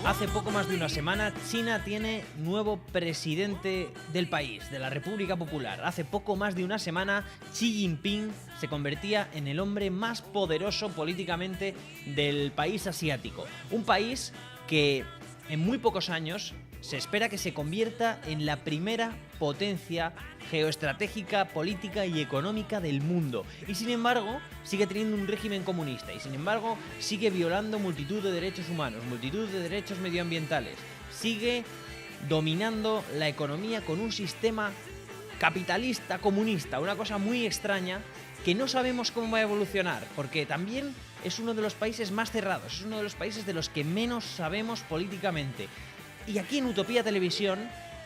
Hace poco más de una semana, China tiene nuevo presidente del país, de la República Popular. Hace poco más de una semana, Xi Jinping se convertía en el hombre más poderoso políticamente del país asiático. Un país que en muy pocos años se espera que se convierta en la primera potencia geoestratégica, política y económica del mundo. Y sin embargo, sigue teniendo un régimen comunista. Y sin embargo, sigue violando multitud de derechos humanos, multitud de derechos medioambientales. Sigue dominando la economía con un sistema capitalista, comunista. Una cosa muy extraña que no sabemos cómo va a evolucionar. Porque también es uno de los países más cerrados. Es uno de los países de los que menos sabemos políticamente. Y aquí en Utopía Televisión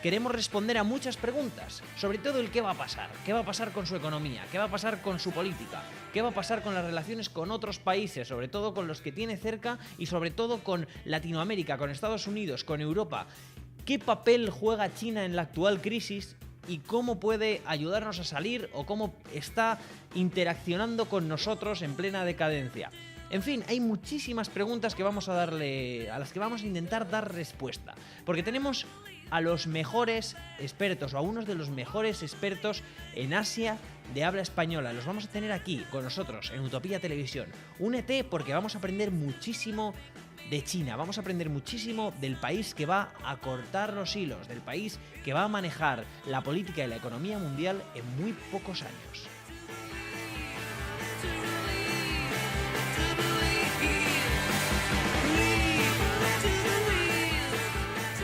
queremos responder a muchas preguntas, sobre todo el qué va a pasar. ¿Qué va a pasar con su economía? ¿Qué va a pasar con su política? ¿Qué va a pasar con las relaciones con otros países, sobre todo con los que tiene cerca y sobre todo con Latinoamérica, con Estados Unidos, con Europa? ¿Qué papel juega China en la actual crisis y cómo puede ayudarnos a salir o cómo está interaccionando con nosotros en plena decadencia? En fin, hay muchísimas preguntas que vamos a a las que vamos a intentar dar respuesta. Porque tenemos a los mejores expertos, o a unos de los mejores expertos en Asia de habla española. Los vamos a tener aquí con nosotros en Utopía Televisión. Únete porque vamos a aprender muchísimo de China. Vamos a aprender muchísimo del país que va a cortar los hilos, del país que va a manejar la política y la economía mundial en muy pocos años.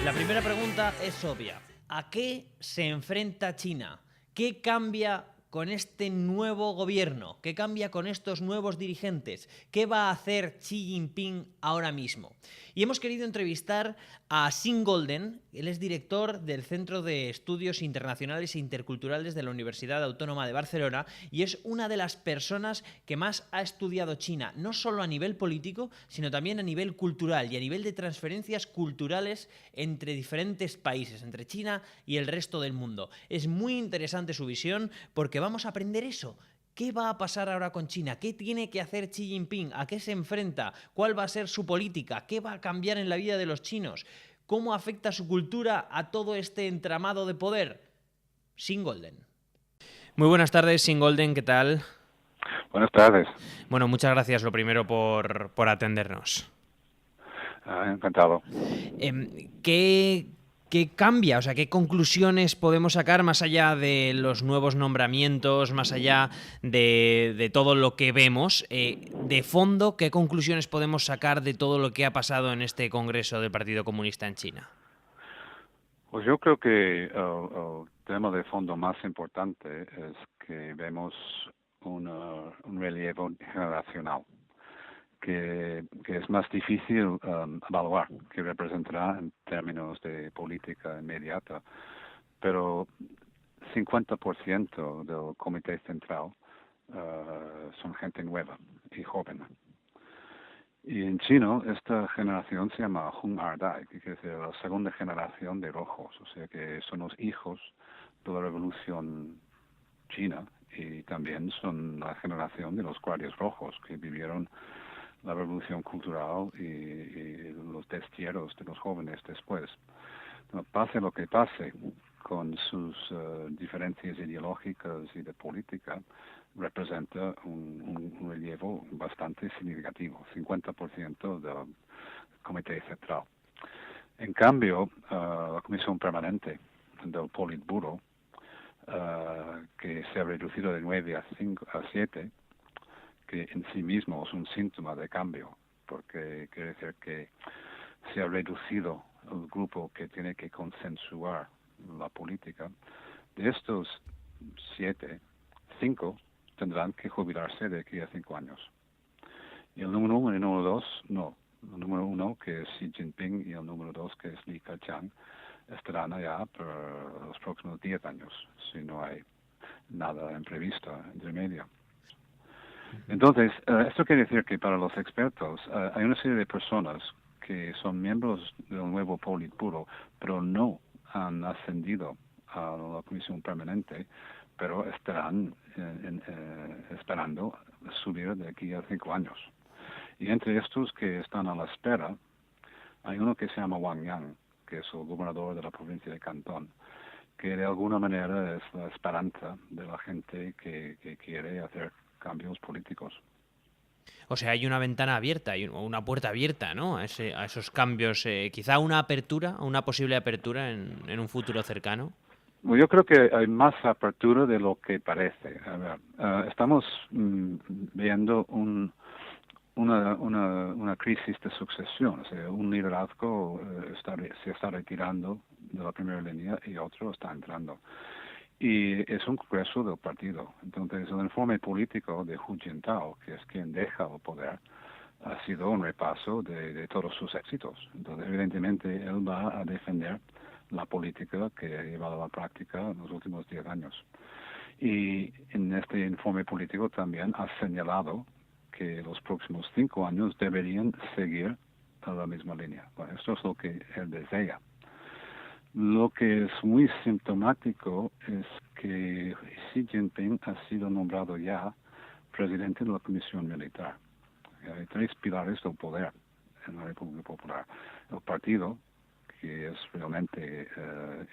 La primera pregunta es obvia. ¿A qué se enfrenta China? ¿Qué cambia con este nuevo gobierno? ¿Qué cambia con estos nuevos dirigentes? ¿Qué va a hacer Xi Jinping ahora mismo? Y hemos querido entrevistar a Sean Golden. Él es director del Centro de Estudios Internacionales e Interculturales de la Universidad Autónoma de Barcelona y es una de las personas que más ha estudiado China, no solo a nivel político, sino también a nivel cultural y a nivel de transferencias culturales entre diferentes países, entre China y el resto del mundo. Es muy interesante su visión porque vamos a aprender eso. ¿Qué va a pasar ahora con China? ¿Qué tiene que hacer Xi Jinping? ¿A qué se enfrenta? ¿Cuál va a ser su política? ¿Qué va a cambiar en la vida de los chinos? ¿Cómo afecta su cultura a todo este entramado de poder? Sean Golden. Muy buenas tardes, Sean Golden, ¿qué tal? Buenas tardes. Bueno, muchas gracias lo primero por atendernos. Encantado. ¿Qué cambia? O sea, ¿qué conclusiones podemos sacar más allá de los nuevos nombramientos, más allá de todo lo que vemos? De fondo, ¿qué conclusiones podemos sacar de todo lo que ha pasado en este Congreso del Partido Comunista en China? Pues yo creo que el tema de fondo más importante es que vemos un relevo generacional que es más difícil evaluar, que representará en términos de política inmediata, pero 50% del Comité Central son gente nueva y joven. Y en chino, esta generación se llama Hung Ardai, que quiere decir la segunda generación de rojos, o sea que son los hijos de la revolución china y también son la generación de los guardias rojos que vivieron la revolución cultural y los destierros de los jóvenes después. No, pase lo que pase con sus diferencias ideológicas y de política, representa un relevo bastante significativo, 50% del Comité Central. En cambio, la Comisión Permanente del Politburo, que se ha reducido de 9 a 7, que en sí mismo es un síntoma de cambio, porque quiere decir que se ha reducido el grupo que tiene que consensuar la política. De estos 7, 5 tendrán que jubilarse de aquí a 5 años. Y el número 1 y el número 2, no. El número 1, que es Xi Jinping, y el número 2, que es Li Keqiang, estarán allá por los próximos 10 años, si no hay nada imprevisto entre medio. Entonces, esto quiere decir que para los expertos hay una serie de personas que son miembros del nuevo Politburo, pero no han ascendido a la Comisión Permanente, pero estarán esperando subir de aquí a 5 años. Y entre estos que están a la espera, Hay uno que se llama Wang Yang, que es el gobernador de la provincia de Cantón, que de alguna manera es la esperanza de la gente que quiere hacer cambios políticos. O sea, hay una ventana abierta, o una puerta abierta, ¿no? A esos cambios, quizá una apertura, una posible apertura en un futuro cercano. Bueno, yo creo que hay más apertura de lo que parece. A ver, estamos viendo una crisis de sucesión, o sea, un liderazgo se está retirando de la primera línea y otro está entrando. Y es un congreso del partido. Entonces, el informe político de Hu Jintao, que es quien deja el poder, ha sido un repaso de todos sus éxitos. Entonces, evidentemente, él va a defender la política que ha llevado a la práctica en los últimos 10 años. Y en este informe político también ha señalado que los próximos 5 años deberían seguir a la misma línea. Bueno, esto es lo que él desea. Lo que es muy sintomático es que Xi Jinping ha sido nombrado ya presidente de la Comisión Militar. Hay 3 pilares del poder en la República Popular. El partido, que es realmente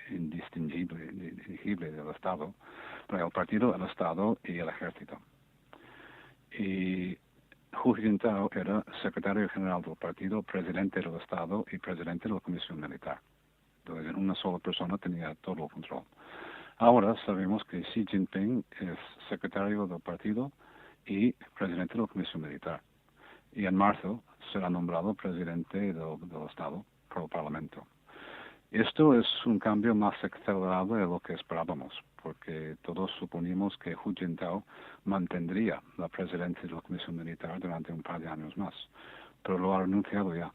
indistinguible del Estado, pero el partido, el Estado y el Ejército. Y Hu Jintao era secretario general del partido, presidente del Estado y presidente de la Comisión Militar. Entonces, una sola persona tenía todo el control. Ahora sabemos que Xi Jinping es secretario del partido y presidente de la Comisión Militar. Y en marzo será nombrado presidente del Estado por el Parlamento. Esto es un cambio más acelerado de lo que esperábamos, porque todos suponíamos que Hu Jintao mantendría la presidencia de la Comisión Militar durante un par de años más, pero lo ha renunciado ya.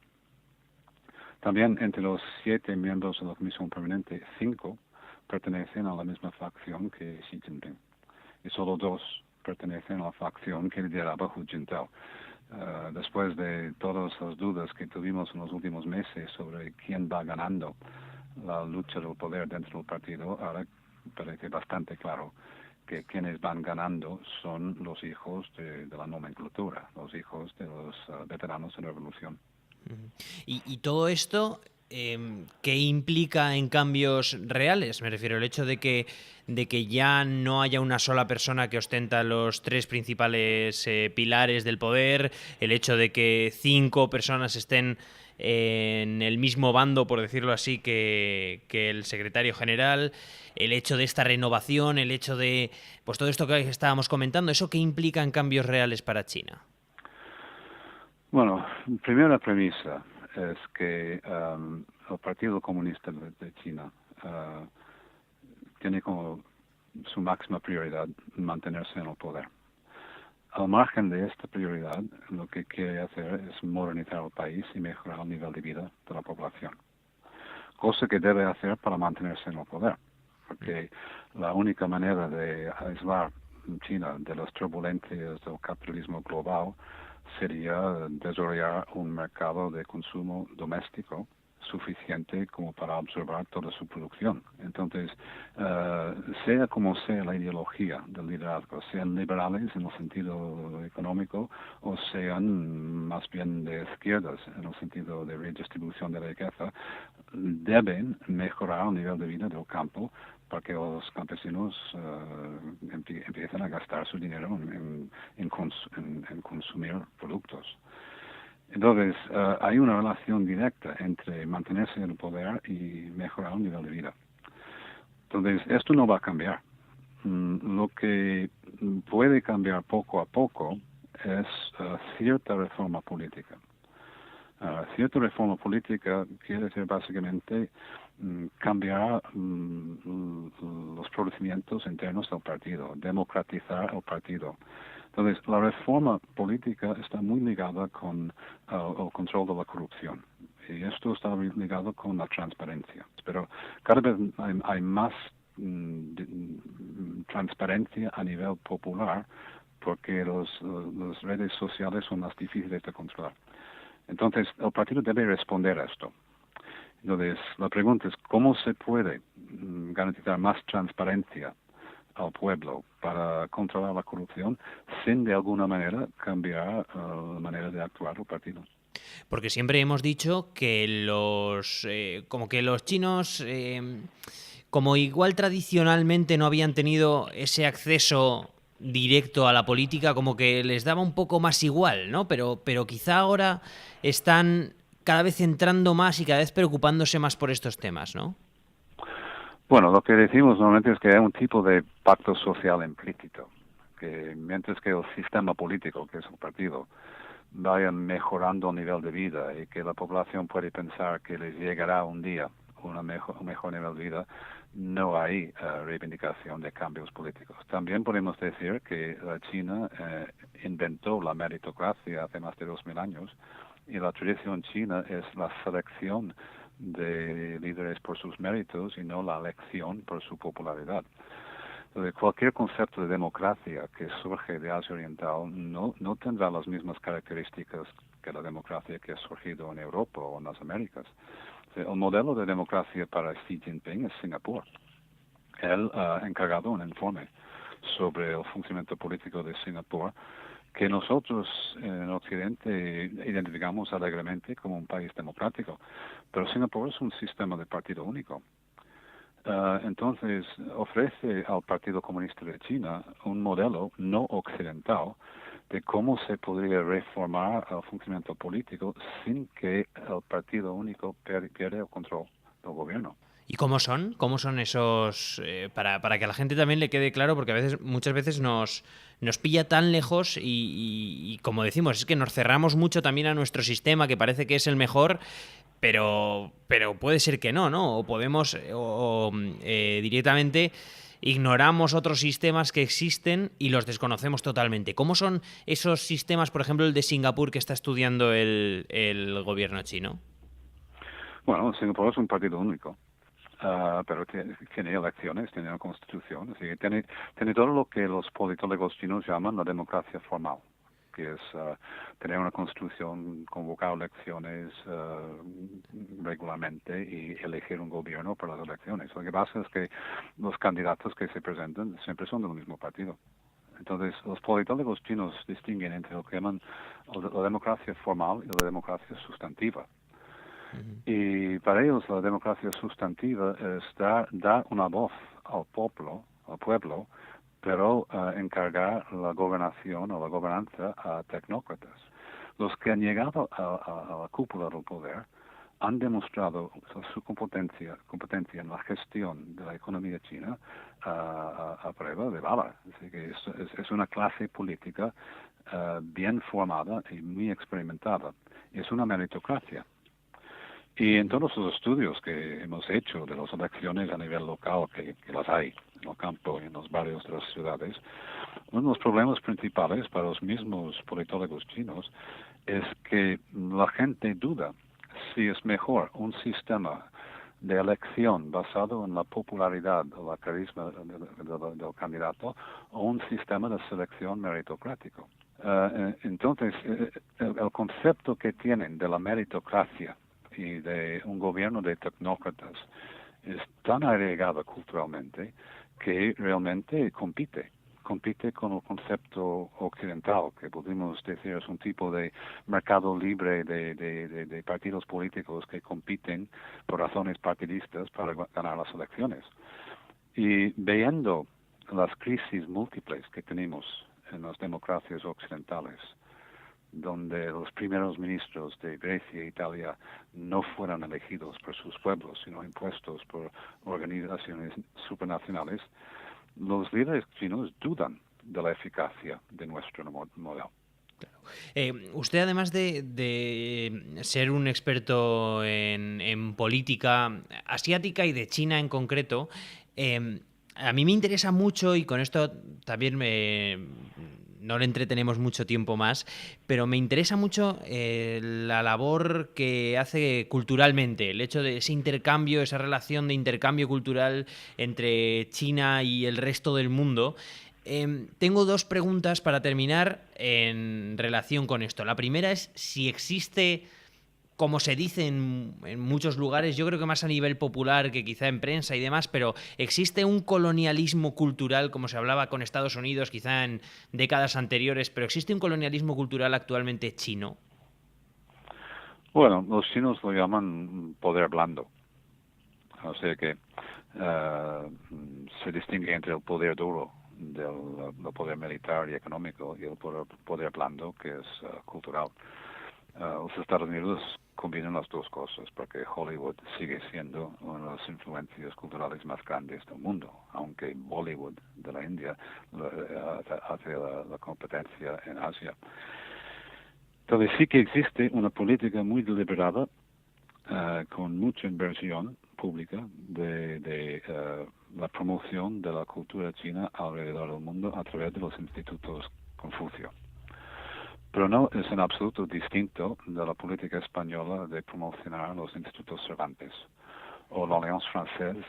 También entre los 7 miembros de la Comisión Permanente, 5 pertenecen a la misma facción que Xi Jinping, y solo 2 pertenecen a la facción que lideraba Hu Jintao. Después de todas las dudas que tuvimos en los últimos meses sobre quién va ganando la lucha del poder dentro del partido, ahora parece bastante claro que quienes van ganando son los hijos de la nomenclatura, los hijos de los veteranos de la revolución. Y todo esto, ¿qué implica en cambios reales? Me refiero al hecho de que ya no haya una sola persona que ostenta los 3 principales pilares del poder, el hecho de que 5 personas estén en el mismo bando, por decirlo así, que el secretario general, el hecho de esta renovación, el hecho de pues todo esto que estábamos comentando, ¿eso qué implica en cambios reales para China? Bueno, primera premisa es que el Partido Comunista de China tiene como su máxima prioridad mantenerse en el poder. Al margen de esta prioridad, lo que quiere hacer es modernizar el país y mejorar el nivel de vida de la población, cosa que debe hacer para mantenerse en el poder, porque la única manera de aislar China de las turbulencias del capitalismo global sería desarrollar un mercado de consumo doméstico suficiente como para absorber toda su producción. Entonces, sea como sea la ideología del liderazgo, sean liberales en el sentido económico o sean más bien de izquierdas en el sentido de redistribución de la riqueza, deben mejorar el nivel de vida del campo para que los campesinos empiecen a gastar su dinero en consumir productos. Entonces, hay una relación directa entre mantenerse en el poder y mejorar el nivel de vida. Entonces, esto no va a cambiar. Lo que puede cambiar poco a poco es cierta reforma política. Cierta reforma política quiere decir básicamente cambiar los procedimientos internos del partido, democratizar el partido. Entonces, la reforma política está muy ligada con el control de la corrupción. Y esto está ligado con la transparencia. Pero cada vez hay más transparencia a nivel popular porque las redes sociales son más difíciles de controlar. Entonces, el partido debe responder a esto. Entonces, la pregunta es, ¿cómo se puede garantizar más transparencia al pueblo para controlar la corrupción sin de alguna manera cambiar la manera de actuar del partido? Porque siempre hemos dicho que como que los chinos, como igual tradicionalmente no habían tenido ese acceso directo a la política, como que les daba un poco más igual, ¿no? Pero quizá ahora están cada vez entrando más y cada vez preocupándose más por estos temas, ¿no? Bueno, lo que decimos normalmente es que hay un tipo de pacto social implícito, que mientras que el sistema político, que es un partido, vaya mejorando el nivel de vida y que la población puede pensar que les llegará un día un mejor nivel de vida, no hay reivindicación de cambios políticos. También podemos decir que China inventó la meritocracia hace más de 2000 años y la tradición china es la selección de líderes por sus méritos y no la elección por su popularidad. Entonces, cualquier concepto de democracia que surge de Asia Oriental no tendrá las mismas características que la democracia que ha surgido en Europa o en las Américas. El modelo de democracia para Xi Jinping es Singapur. Él ha encargado un informe sobre el funcionamiento político de Singapur que nosotros en Occidente identificamos alegremente como un país democrático. Pero Singapur es un sistema de partido único. Entonces, ofrece al Partido Comunista de China un modelo no occidental de cómo se podría reformar el funcionamiento político sin que el partido único pierda el control del gobierno. ¿Y cómo son? ¿Cómo son esos...? Para que a la gente también le quede claro, porque muchas veces nos pilla tan lejos y como decimos, es que nos cerramos mucho también a nuestro sistema, que parece que es el mejor, pero puede ser que no, ¿no? O podemos, directamente ignoramos otros sistemas que existen y los desconocemos totalmente. ¿Cómo son esos sistemas, por ejemplo, el de Singapur que está estudiando el gobierno chino? Bueno, Singapur es un partido único. Pero tiene elecciones, tiene una constitución, así que tiene todo lo que los politólogos chinos llaman la democracia formal, que es tener una constitución, convocar elecciones regularmente y elegir un gobierno para las elecciones. Lo que pasa es que los candidatos que se presentan siempre son del mismo partido. Entonces, los politólogos chinos distinguen entre lo que llaman la democracia formal y la democracia sustantiva. Y para ellos la democracia sustantiva es dar una voz al pueblo, pero encargar la gobernación o la gobernanza a tecnócratas. Los que han llegado a la cúpula del poder han demostrado su competencia en la gestión de la economía china a prueba de bala. Así que es una clase política bien formada y muy experimentada. Es una meritocracia. Y en todos los estudios que hemos hecho de las elecciones a nivel local, que las hay en el campo y en los barrios de las ciudades, uno de los problemas principales para los mismos politólogos chinos es que la gente duda si es mejor un sistema de elección basado en la popularidad o la carisma del candidato o un sistema de selección meritocrático. Entonces, el concepto que tienen de la meritocracia y de un gobierno de tecnócratas es tan arraigado culturalmente que realmente compite con el concepto occidental, que podemos decir es un tipo de mercado libre de partidos políticos que compiten por razones partidistas para ganar las elecciones. Y viendo las crisis múltiples que tenemos en las democracias occidentales, donde los primeros ministros de Grecia e Italia no fueron elegidos por sus pueblos, sino impuestos por organizaciones supranacionales, los líderes chinos dudan de la eficacia de nuestro modelo. Usted, además de ser un experto en política asiática y de China en concreto, a mí me interesa mucho, y con esto también no le entretenemos mucho tiempo más, pero me interesa mucho la labor que hace culturalmente, el hecho de ese intercambio, esa relación de intercambio cultural entre China y el resto del mundo. Tengo dos preguntas para terminar en relación con esto. La primera es si existe, como se dice en muchos lugares, yo creo que más a nivel popular que quizá en prensa y demás, pero existe un colonialismo cultural, como se hablaba con Estados Unidos quizá en décadas anteriores, pero existe un colonialismo cultural actualmente chino. Bueno, los chinos lo llaman poder blando. O sea que se distingue entre el poder duro del poder militar y económico y el poder blando, que es cultural. Los Estados Unidos combinan las dos cosas, porque Hollywood sigue siendo una de las influencias culturales más grandes del mundo, aunque Bollywood de la India hace la competencia en Asia. Entonces sí que existe una política muy deliberada, con mucha inversión pública de la promoción de la cultura china alrededor del mundo a través de los institutos Confucio. Pero no es en absoluto distinto de la política española de promocionar los institutos Cervantes, o la Alliance Française,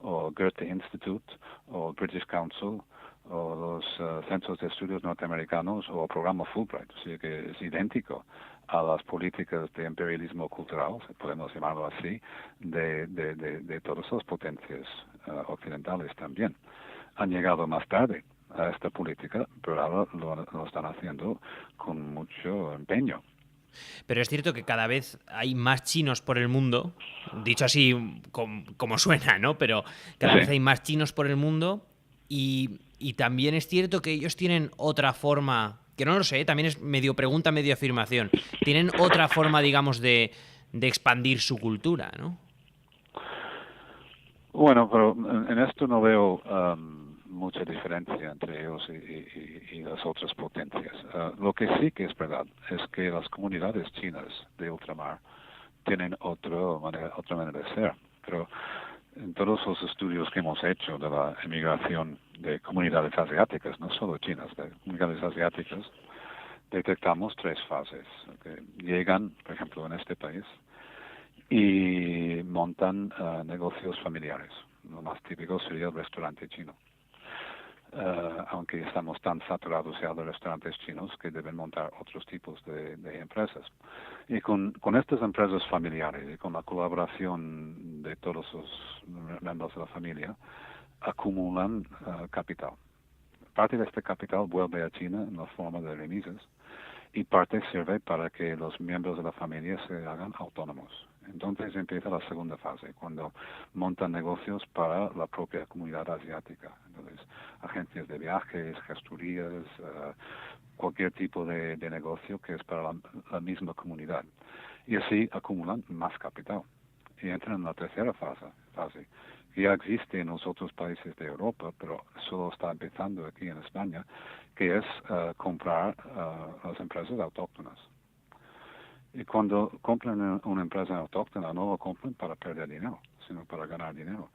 o Goethe Institute, o British Council, o los centros de estudios norteamericanos, o el programa Fulbright. Así que es idéntico a las políticas de imperialismo cultural, si podemos llamarlo así, de todas las potencias occidentales también. Han llegado más tarde a esta política, pero ahora lo están haciendo con mucho empeño. Pero es cierto que cada vez hay más chinos por el mundo, dicho así como suena, ¿no? Pero cada vez hay más chinos por el mundo y también es cierto que ellos tienen otra forma, que no lo sé, también es medio pregunta, medio afirmación, tienen otra forma, digamos, de expandir su cultura, ¿no? Bueno, pero en esto no veo mucha diferencia entre ellos y las otras potencias. Lo que sí que es verdad es que las comunidades chinas de ultramar tienen otra manera de ser. Pero en todos los estudios que hemos hecho de la emigración de comunidades asiáticas, no solo chinas, de comunidades asiáticas, detectamos 3 fases. Que llegan, por ejemplo, en este país, y montan negocios familiares. Lo más típico sería el restaurante chino. Aunque estamos tan saturados ya de restaurantes chinos que deben montar otros tipos de empresas. Y con estas empresas familiares y con la colaboración de todos los miembros de la familia, acumulan capital. Parte de este capital vuelve a China en la forma de remisas y parte sirve para que los miembros de la familia se hagan autónomos. Entonces empieza la segunda fase, cuando montan negocios para la propia comunidad asiática. Entonces, agencias de viajes, gestorías, cualquier tipo de negocio que es para la misma comunidad. Y así acumulan más capital. Y entran en la tercera fase, que ya existe en los otros países de Europa, pero solo está empezando aquí en España, que es comprar las empresas autóctonas. Y cuando compran una empresa autóctona, no lo compran para perder dinero, sino para ganar dinero.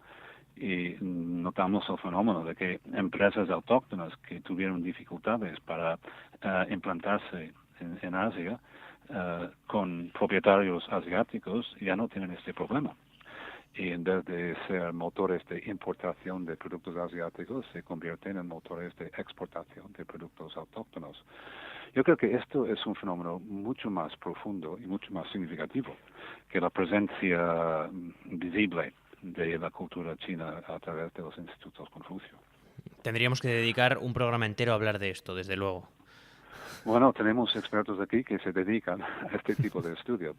Y notamos el fenómeno de que empresas autóctonas que tuvieron dificultades para implantarse en Asia, con propietarios asiáticos, ya no tienen este problema. Y en vez de ser motores de importación de productos asiáticos, se convierten en motores de exportación de productos autóctonos. Yo creo que esto es un fenómeno mucho más profundo y mucho más significativo que la presencia visible de la cultura china a través de los institutos Confucio. Tendríamos que dedicar un programa entero a hablar de esto, desde luego. Bueno, tenemos expertos aquí que se dedican a este tipo de estudio.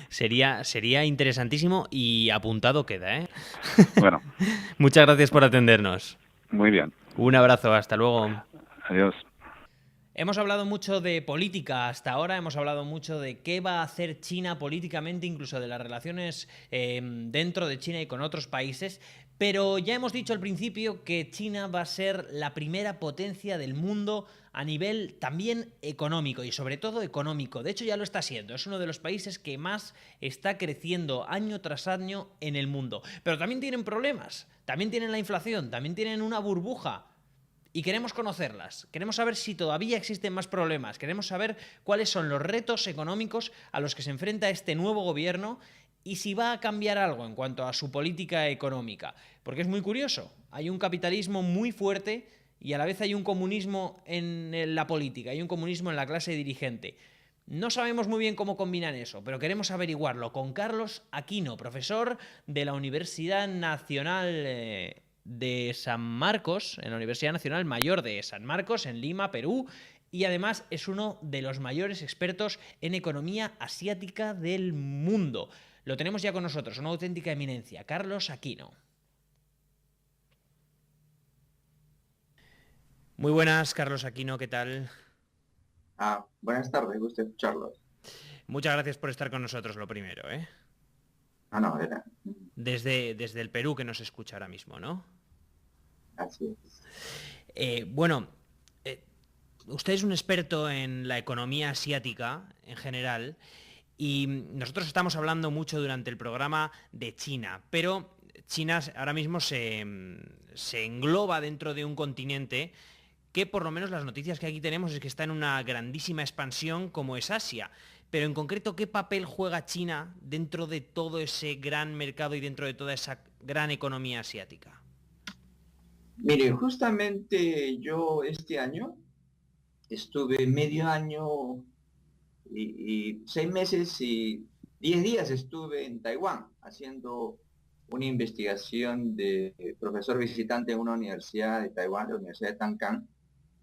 Sería interesantísimo y apuntado queda, ¿eh? Bueno. Muchas gracias por atendernos. Muy bien. Un abrazo, hasta luego. Adiós. Hemos hablado mucho de política hasta ahora, hemos hablado mucho de qué va a hacer China políticamente, incluso de las relaciones dentro de China y con otros países, pero ya hemos dicho al principio que China va a ser la primera potencia del mundo a nivel también económico y sobre todo económico. De hecho ya lo está siendo, es uno de los países que más está creciendo año tras año en el mundo. Pero también tienen problemas, también tienen la inflación, también tienen una burbuja. Y queremos conocerlas, queremos saber si todavía existen más problemas, queremos saber cuáles son los retos económicos a los que se enfrenta este nuevo gobierno y si va a cambiar algo en cuanto a su política económica. Porque es muy curioso, hay un capitalismo muy fuerte y a la vez hay un comunismo en la política, hay un comunismo en la clase dirigente. No sabemos muy bien cómo combinan eso, pero queremos averiguarlo con Carlos Aquino, profesor de la Universidad Nacional de San Marcos, en la Universidad Nacional Mayor de San Marcos, en Lima, Perú, y además es uno de los mayores expertos en economía asiática del mundo. Lo tenemos ya con nosotros, una auténtica eminencia, Carlos Aquino. Muy buenas, Carlos Aquino, ¿qué tal? Buenas tardes, gusto escucharlos. Muchas gracias por estar con nosotros, lo primero, ¿eh? No, era. Desde el Perú que nos escucha ahora mismo, ¿no? Así es. Bueno, usted es un experto en la economía asiática en general y nosotros estamos hablando mucho durante el programa de China, pero China ahora mismo se engloba dentro de un continente que por lo menos las noticias que aquí tenemos es que está en una grandísima expansión como es Asia. Pero en concreto, ¿qué papel juega China dentro de todo ese gran mercado y dentro de toda esa gran economía asiática? Mire, justamente yo este año estuve medio año y 6 meses y 10 días estuve en Taiwán haciendo una investigación de profesor visitante en una universidad de Taiwán, la Universidad de Tancán.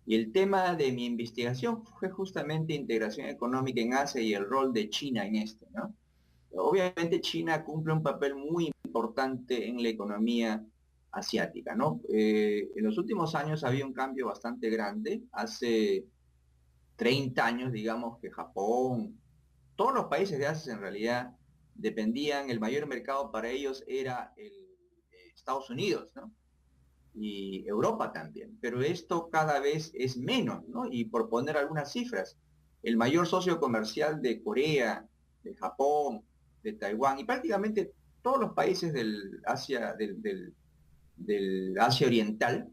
Y el tema de mi investigación fue justamente integración económica en Asia y el rol de China en esto, ¿no? Obviamente China cumple un papel muy importante en la economía asiática, ¿no? En los últimos años había un cambio bastante grande. Hace 30 años, digamos, que Japón, todos los países de Asia en realidad dependían, el mayor mercado para ellos era Estados Unidos, ¿no? Y Europa también, pero esto cada vez es menos, ¿no? Y por poner algunas cifras, el mayor socio comercial de Corea, de Japón, de Taiwán y prácticamente todos los países del Asia Oriental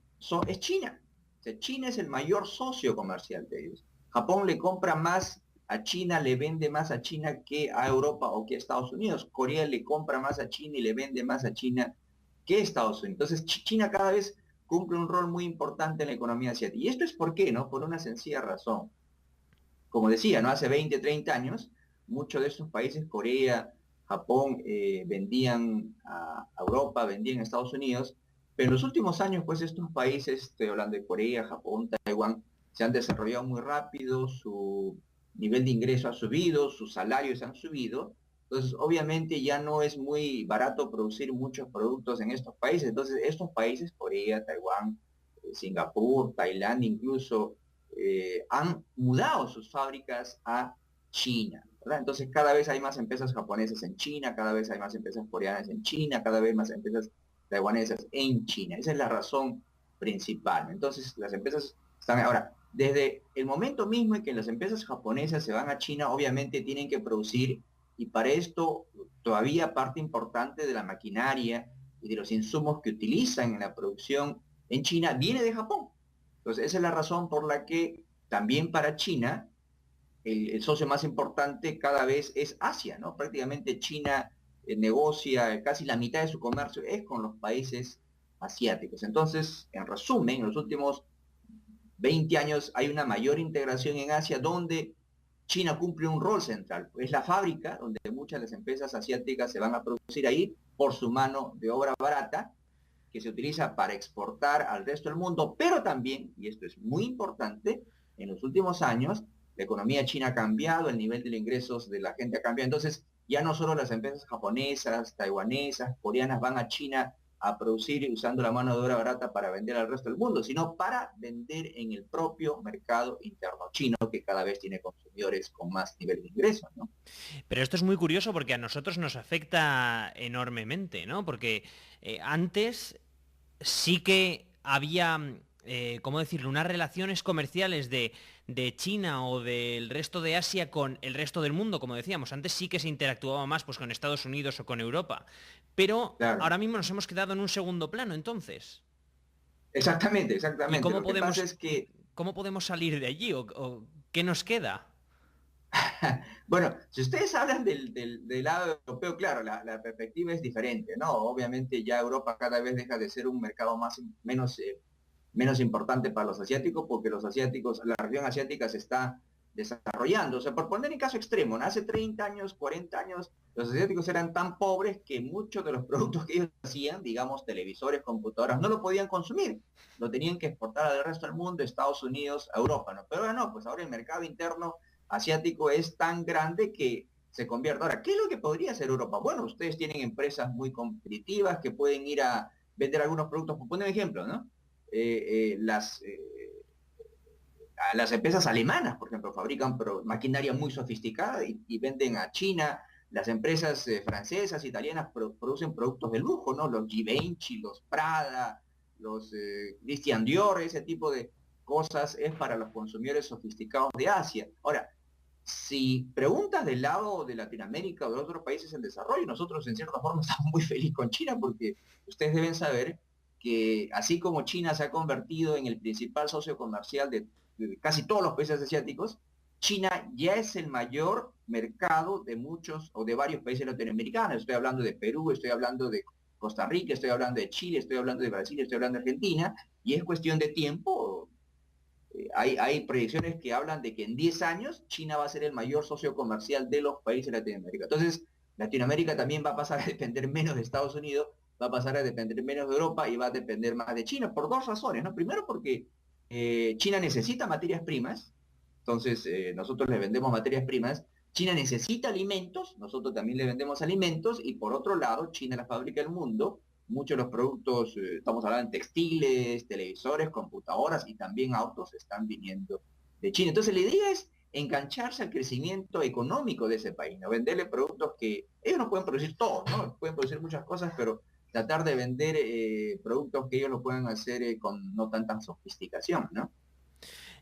es China. O sea, China es el mayor socio comercial de ellos. Japón le compra más a China, le vende más a China que a Europa o que a Estados Unidos. Corea le compra más a China y le vende más a China que Estados Unidos. Entonces, China cada vez cumple un rol muy importante en la economía asiática. Y esto es por qué, ¿no? Por una sencilla razón. Como decía, ¿no? Hace 20, 30 años, muchos de estos países, Corea, Japón, vendían a Europa, vendían a Estados Unidos, pero en los últimos años, pues estos países, estoy hablando de Corea, Japón, Taiwán, se han desarrollado muy rápido, su nivel de ingreso ha subido, sus salarios han subido, entonces obviamente ya no es muy barato producir muchos productos en estos países, entonces estos países, Corea, Taiwán, Singapur, Tailandia incluso, han mudado sus fábricas a China, ¿verdad? Entonces cada vez hay más empresas japonesas en China, cada vez hay más empresas coreanas en China, cada vez más empresas taiwanesas en China. Esa es la razón principal. Entonces las empresas están ahora, desde el momento mismo en que las empresas japonesas se van a China, obviamente tienen que producir y para esto todavía parte importante de la maquinaria y de los insumos que utilizan en la producción en China viene de Japón. Entonces esa es la razón por la que también para China el socio más importante cada vez es Asia, ¿no? Prácticamente China negocia casi la mitad de su comercio es con los países asiáticos. Entonces, en resumen, en los últimos 20 años hay una mayor integración en Asia donde China cumple un rol central. Es la fábrica donde muchas de las empresas asiáticas se van a producir ahí por su mano de obra barata que se utiliza para exportar al resto del mundo, pero también, y esto es muy importante, en los últimos años la economía china ha cambiado, el nivel de ingresos de la gente ha cambiado, entonces ya no solo las empresas japonesas, taiwanesas, coreanas van a China a producir usando la mano de obra barata para vender al resto del mundo, sino para vender en el propio mercado interno chino, que cada vez tiene consumidores con más nivel de ingresos, ¿no? Pero esto es muy curioso porque a nosotros nos afecta enormemente, ¿no? Porque antes sí que había, ¿cómo decirlo?, unas relaciones comerciales de China o del resto de Asia con el resto del mundo, como decíamos. Antes sí que se interactuaba más pues, con Estados Unidos o con Europa. Pero Claro. ahora mismo nos hemos quedado en un segundo plano, entonces. Exactamente, ¿Y exactamente. cómo Lo que podemos, pasa es que cómo podemos salir de allí o qué nos queda? bueno, si ustedes hablan del lado europeo, claro, la perspectiva es diferente, ¿no? Obviamente ya Europa cada vez deja de ser un mercado menos importante para los asiáticos, porque los asiáticos, la región asiática se está desarrollándose. Por poner en caso extremo, hace 30 años, 40 años, los asiáticos eran tan pobres que muchos de los productos que ellos hacían, digamos, televisores, computadoras, no lo podían consumir. Lo tenían que exportar al resto del mundo, Estados Unidos, a Europa, ¿no? Pero ahora no, pues ahora el mercado interno asiático es tan grande que se convierte. Ahora, ¿qué es lo que podría hacer Europa? Bueno, ustedes tienen empresas muy competitivas que pueden ir a vender algunos productos. Por poner un ejemplo, ¿no? Las empresas alemanas, por ejemplo, fabrican maquinaria muy sofisticada y venden a China. Las empresas francesas, italianas producen productos de lujo, ¿no? Los Givenchy, los Prada, los Christian Dior, ese tipo de cosas es para los consumidores sofisticados de Asia. Ahora, si preguntas del lado de Latinoamérica o de otros países en desarrollo, nosotros en cierta forma estamos muy felices con China porque ustedes deben saber que así como China se ha convertido en el principal socio comercial de casi todos los países asiáticos, China ya es el mayor mercado de muchos o de varios países latinoamericanos. Estoy hablando de Perú, estoy hablando de Costa Rica, estoy hablando de Chile, estoy hablando de Brasil, estoy hablando de Argentina, y es cuestión de tiempo. Hay proyecciones que hablan de que en 10 años China va a ser el mayor socio comercial de los países de Latinoamérica. Entonces, Latinoamérica también va a pasar a depender menos de Estados Unidos, va a pasar a depender menos de Europa y va a depender más de China por dos razones, ¿no? Primero porque China necesita materias primas, entonces nosotros le vendemos materias primas. China necesita alimentos, nosotros también le vendemos alimentos, y por otro lado, China es la fábrica del mundo. Muchos de los productos, estamos hablando de textiles, televisores, computadoras y también autos están viniendo de China. Entonces la idea es engancharse al crecimiento económico de ese país, ¿no? Venderle productos que ellos no pueden producir todo, ¿no? Pueden producir muchas cosas, pero tratar de vender productos que ellos lo puedan hacer con no tanta sofisticación, ¿no?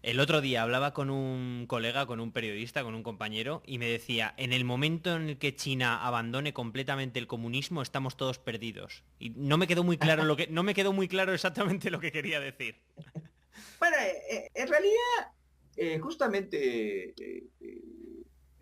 El otro día hablaba con un colega, con un periodista, con un compañero, y me decía, en el momento en el que China abandone completamente el comunismo, estamos todos perdidos. Y no me quedó muy claro no me quedó muy claro exactamente lo que quería decir. Bueno, en realidad, justamente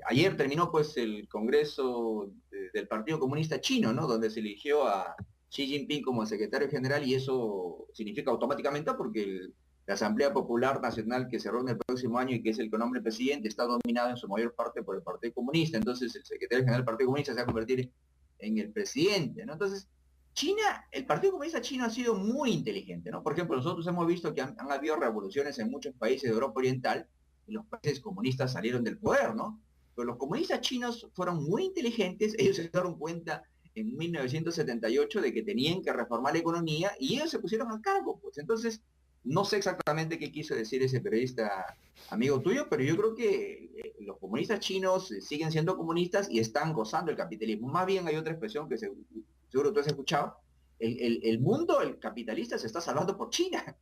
ayer terminó pues el Congreso del Partido Comunista Chino, ¿no? Donde se eligió a Xi Jinping como secretario general, y eso significa automáticamente porque la Asamblea Popular Nacional que se reúne el próximo año y que es el que nombra el presidente está dominado en su mayor parte por el Partido Comunista. Entonces el secretario general del Partido Comunista se va a convertir en el presidente, ¿no? Entonces China, el Partido Comunista Chino ha sido muy inteligente, ¿no? Por ejemplo, nosotros hemos visto que han habido revoluciones en muchos países de Europa Oriental y los países comunistas salieron del poder, ¿no? Pero los comunistas chinos fueron muy inteligentes, ellos se dieron cuenta en 1978 de que tenían que reformar la economía y ellos se pusieron al cargo, pues. Entonces, no sé exactamente qué quiso decir ese periodista amigo tuyo, pero yo creo que los comunistas chinos siguen siendo comunistas y están gozando el capitalismo. Más bien hay otra expresión que seguro tú has escuchado. El mundo, el capitalista, se está salvando por China.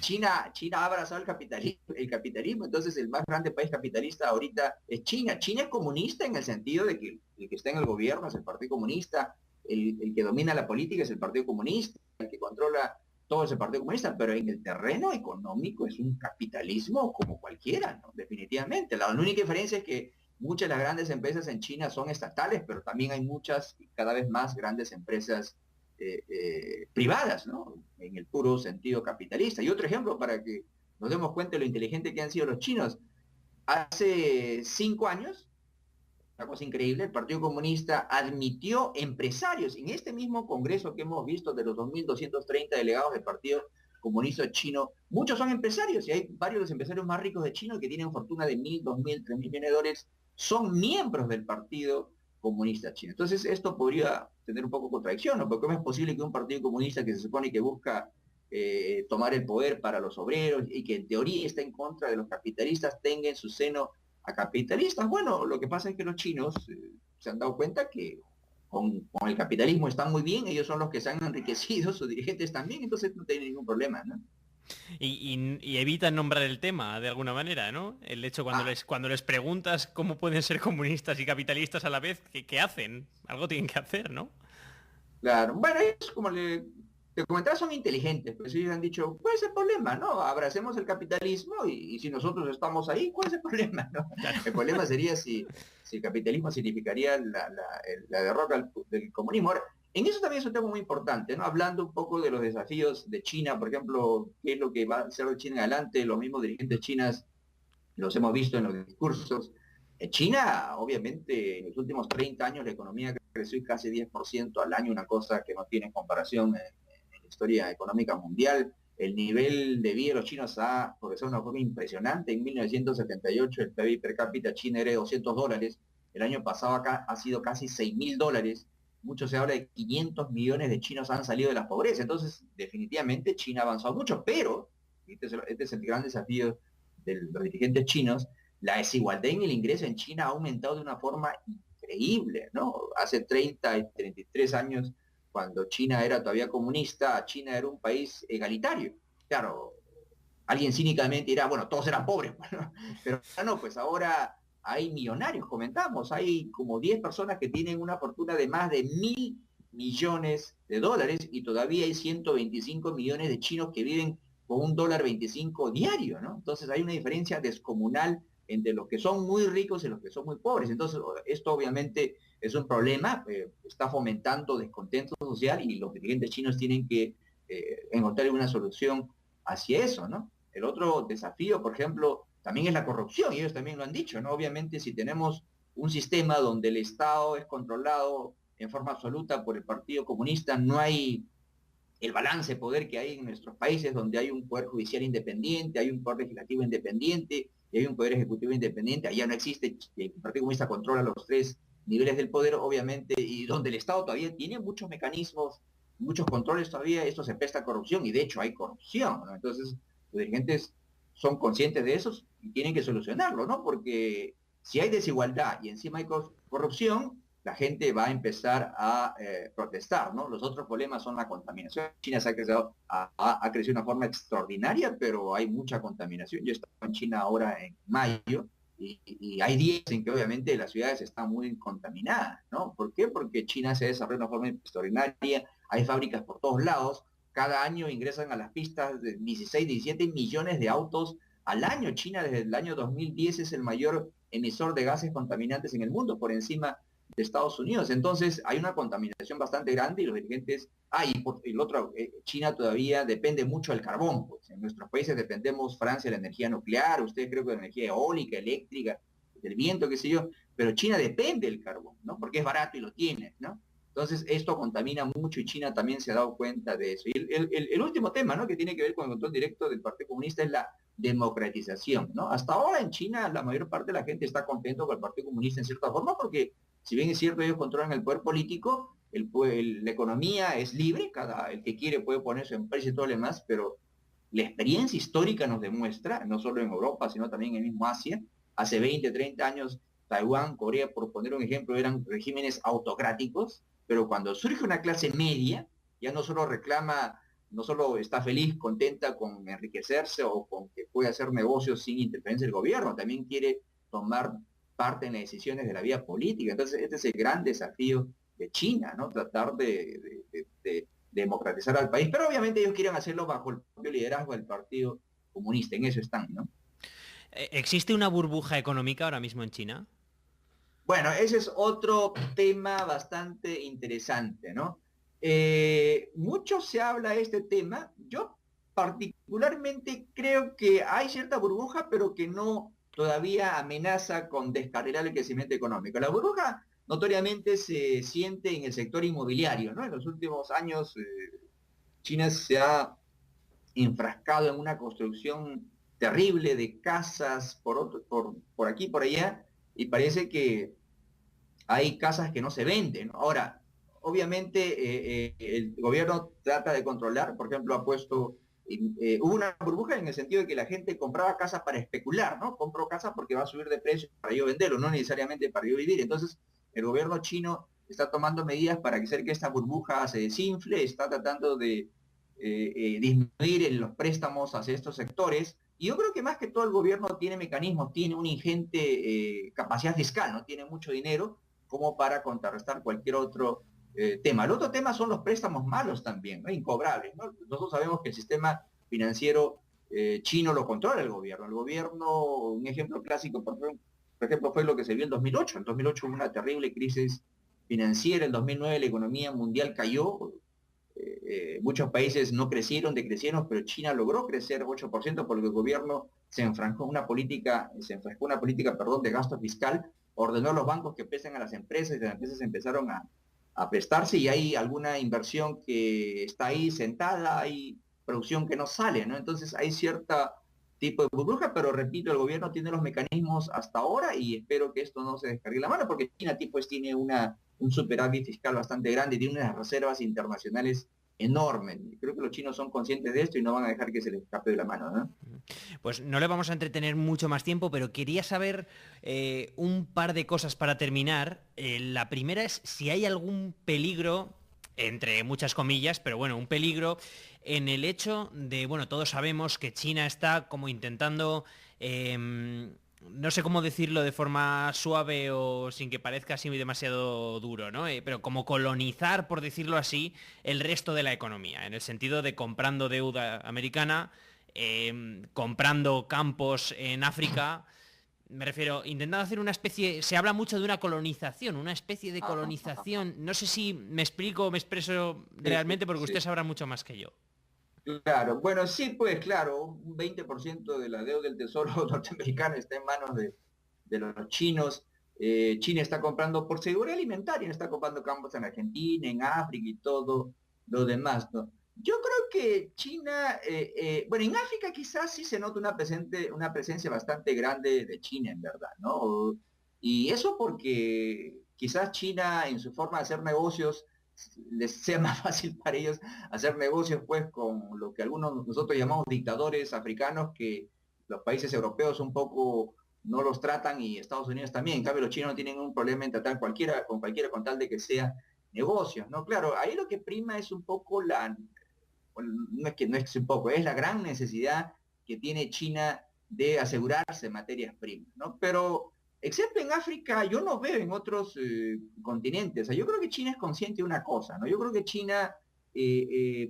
China ha abrazado el capitalismo, entonces el más grande país capitalista ahorita es China. China es comunista en el sentido de que el que está en el gobierno es el Partido Comunista, el que domina la política es el Partido Comunista, el que controla todo ese Partido Comunista, pero en el terreno económico es un capitalismo como cualquiera, ¿no? Definitivamente. La única diferencia es que muchas de las grandes empresas en China son estatales, pero también hay muchas, cada vez más grandes empresas privadas, ¿no? En el puro sentido capitalista. Y otro ejemplo para que nos demos cuenta de lo inteligente que han sido los chinos. Hace 5 años, una cosa increíble, el Partido Comunista admitió empresarios en este mismo congreso que hemos visto de los 2.230 delegados del Partido Comunista Chino. Muchos son empresarios y hay varios de los empresarios más ricos de China que tienen fortuna de 1.000, 2.000, 3.000 millones de dólares, son miembros del Partido Comunista Chino. Entonces esto podría tener un poco de contradicción, ¿no? Porque ¿cómo es posible que un partido comunista que se supone que busca tomar el poder para los obreros y que en teoría está en contra de los capitalistas tenga en su seno a capitalistas? Bueno, lo que pasa es que los chinos se han dado cuenta que con el capitalismo están muy bien, ellos son los que se han enriquecido, sus dirigentes también, entonces no tienen ningún problema, ¿no? Y evitan nombrar el tema de alguna manera, ¿no? El hecho cuando les preguntas cómo pueden ser comunistas y capitalistas a la vez, ¿qué hacen? Algo tienen que hacer, ¿no? Claro, bueno, es como te comentaba, son inteligentes, pues ellos han dicho, ¿cuál es el problema? No, abracemos el capitalismo y si nosotros estamos ahí, ¿cuál es el problema? ¿No? Claro. El problema sería si el capitalismo significaría la derrota del comunismo. Ahora, en eso también es un tema muy importante, ¿no? Hablando un poco de los desafíos de China, por ejemplo, qué es lo que va a hacer de China en adelante, los mismos dirigentes chinos los hemos visto en los discursos. China, obviamente, en los últimos 30 años la economía creció casi 10% al año, una cosa que no tiene comparación en la historia económica mundial. El nivel de vida de los chinos ha progresado de una forma impresionante. En 1978 el PIB per cápita chino era de $200. El año pasado acá ha sido casi $6.000. Mucho se habla de 500 millones de chinos han salido de la pobreza. Entonces, definitivamente China ha avanzado mucho, pero este es el gran desafío de los dirigentes chinos. La desigualdad en el ingreso en China ha aumentado de una forma increíble, ¿no? Hace 30 y 33 años, cuando China era todavía comunista, China era un país egalitario. Claro, alguien cínicamente dirá, bueno, todos eran pobres, bueno, pero no, pues ahora hay millonarios, comentamos, hay como 10 personas que tienen una fortuna de más de $1.000 millones y todavía hay 125 millones de chinos que viven con $1.25 diario, ¿no? Entonces hay una diferencia descomunal entre los que son muy ricos y los que son muy pobres. Entonces, esto obviamente es un problema, está fomentando descontento social y los dirigentes chinos tienen que encontrar una solución hacia eso, ¿no? El otro desafío, por ejemplo, también es la corrupción, y ellos también lo han dicho, ¿no? Obviamente, si tenemos un sistema donde el Estado es controlado en forma absoluta por el Partido Comunista, no hay el balance de poder que hay en nuestros países, donde hay un poder judicial independiente, hay un poder legislativo independiente y hay un poder ejecutivo independiente. Allá no existe, el Partido Comunista controla los tres niveles del poder, obviamente, y donde el Estado todavía tiene muchos mecanismos, muchos controles todavía, esto se presta a corrupción, y de hecho hay corrupción, ¿no? Entonces, los dirigentes son conscientes de eso y tienen que solucionarlo, ¿no? Porque si hay desigualdad y encima hay corrupción, la gente va a empezar a protestar, ¿no? Los otros problemas son la contaminación. China se ha crecido de una forma extraordinaria, pero hay mucha contaminación. Yo estaba en China ahora en mayo y hay días en que obviamente las ciudades están muy contaminadas, ¿no? ¿Por qué? Porque China se desarrolla de una forma extraordinaria, hay fábricas por todos lados, cada año ingresan a las pistas de 16, 17 millones de autos al año. China desde el año 2010 es el mayor emisor de gases contaminantes en el mundo, por encima de Estados Unidos. Entonces hay una contaminación bastante grande y los dirigentes, y el otro, China todavía depende mucho del carbón, pues en nuestros países dependemos, Francia, de la energía nuclear, ustedes creo que de la energía eólica, eléctrica, del viento, qué sé yo, pero China depende del carbón, ¿no? Porque es barato y lo tiene, ¿no? Entonces esto contamina mucho y China también se ha dado cuenta de eso. Y el último tema, ¿no?, que tiene que ver con el control directo del Partido Comunista es la democratización, ¿no? Hasta ahora en China la mayor parte de la gente está contento con el Partido Comunista en cierta forma porque, si bien es cierto, ellos controlan el poder político, la economía es libre, el que quiere puede poner su empresa y todo lo demás, pero la experiencia histórica nos demuestra, no solo en Europa, sino también en el mismo Asia, hace 20, 30 años, Taiwán, Corea, por poner un ejemplo, eran regímenes autocráticos, pero cuando surge una clase media, ya no solo reclama, no solo está feliz, contenta con enriquecerse o con que puede hacer negocios sin interferencia del gobierno, también quiere tomar parte en las decisiones de la vida política. Entonces, este es el gran desafío de China, ¿no? Tratar de democratizar al país, pero obviamente ellos quieren hacerlo bajo el propio liderazgo del Partido Comunista, en eso están, ¿no? ¿Existe una burbuja económica ahora mismo en China? Bueno, ese es otro tema bastante interesante, ¿no? Mucho se habla de este tema. Yo particularmente creo que hay cierta burbuja, pero que no todavía amenaza con descarrilar el crecimiento económico. La burbuja notoriamente se siente en el sector inmobiliario, ¿no? En los últimos años China se ha enfrascado en una construcción terrible de casas por aquí y por allá, y parece que hay casas que no se venden. Ahora, obviamente el gobierno trata de controlar, por ejemplo, ha puesto, hubo una burbuja en el sentido de que la gente compraba casas para especular, ¿no? Compro casa porque va a subir de precio para yo venderlo, no necesariamente para yo vivir. Entonces, el gobierno chino está tomando medidas para hacer que esta burbuja se desinfle, está tratando de disminuir en los préstamos hacia estos sectores. Y yo creo que más que todo el gobierno tiene mecanismos, tiene una ingente capacidad fiscal, ¿no? Tiene mucho dinero como para contrarrestar cualquier otro tema. El otro tema son los préstamos malos también, ¿no? Incobrables, ¿no? Nosotros sabemos que el sistema financiero chino lo controla el gobierno. El gobierno, un ejemplo clásico, por ejemplo, fue lo que se vio en 2008. En 2008 hubo una terrible crisis financiera, en 2009 la economía mundial cayó, muchos países no crecieron, decrecieron, pero China logró crecer 8% porque el gobierno se enfrascó una política, perdón, de gasto fiscal, ordenó a los bancos que presten a las empresas y las empresas empezaron a prestarse y hay alguna inversión que está ahí sentada, hay producción que no sale, ¿no? Entonces hay cierta tipo de burbuja, pero repito, el gobierno tiene los mecanismos hasta ahora y espero que esto no se descargue la mano, porque China pues tiene un superávit fiscal bastante grande, tiene unas reservas internacionales enormes. Creo que los chinos son conscientes de esto y no van a dejar que se les escape de la mano, ¿no? Pues no le vamos a entretener mucho más tiempo, pero quería saber un par de cosas para terminar. La primera es si hay algún peligro, entre muchas comillas, pero bueno, un peligro en el hecho de, bueno, todos sabemos que China está como intentando, no sé cómo decirlo de forma suave o sin que parezca así demasiado duro, ¿no? Pero como colonizar, por decirlo así, el resto de la economía, en el sentido de comprando deuda americana, comprando campos en África. Me refiero, intentando hacer una especie, se habla mucho de una colonización, una especie de Ajá, ajá. colonización. No sé si me explico, me expreso Sí, sí, realmente porque usted sí. sabrá mucho más que yo. Claro, bueno, sí, pues claro, un 20% de la deuda del Tesoro norteamericano está en manos de los chinos. China está comprando por seguridad alimentaria, está comprando campos en Argentina, en África y todo lo demás, ¿no? Yo creo que China, bueno, en África quizás sí se nota una presencia bastante grande de China, en verdad, ¿no? Y eso porque quizás China en su forma de hacer negocios les sea más fácil para ellos hacer negocios pues con lo que algunos nosotros llamamos dictadores africanos que los países europeos un poco no los tratan y Estados Unidos también. En cambio, los chinos no tienen un problema en tratar cualquiera con tal de que sea negocios, ¿no? Claro, ahí lo que prima es un poco bueno, no es un poco, es la gran necesidad que tiene China de asegurarse materias primas, ¿no? Pero excepto en África, yo no veo en otros continentes. O sea, yo creo que China es consciente de una cosa, ¿no? Yo creo que China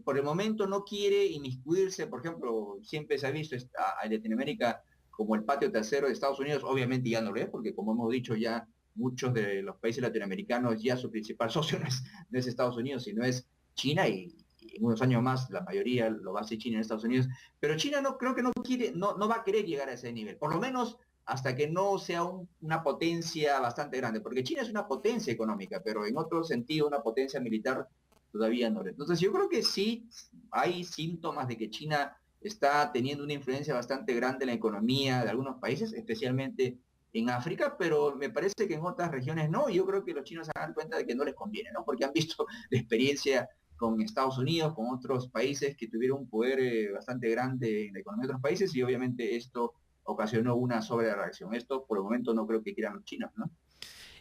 por el momento no quiere inmiscuirse, por ejemplo, siempre se ha visto a Latinoamérica como el patio trasero de Estados Unidos, obviamente ya no lo es, porque como hemos dicho ya, muchos de los países latinoamericanos ya su principal socio no es Estados Unidos, sino es China y en unos años más la mayoría lo va a hacer China en Estados Unidos, pero China no creo que no quiere, no va a querer llegar a ese nivel, por lo menos hasta que no sea una potencia bastante grande, porque China es una potencia económica, pero en otro sentido una potencia militar todavía no. Entonces yo creo que sí hay síntomas de que China está teniendo una influencia bastante grande en la economía de algunos países, especialmente en África, pero me parece que en otras regiones no, y yo creo que los chinos se dan cuenta de que no les conviene, ¿no? Porque han visto la experiencia con Estados Unidos, con otros países que tuvieron un poder bastante grande en la economía de otros países, y obviamente esto ocasionó una sobrereacción. Esto por el momento no creo que quieran los chinos, ¿no?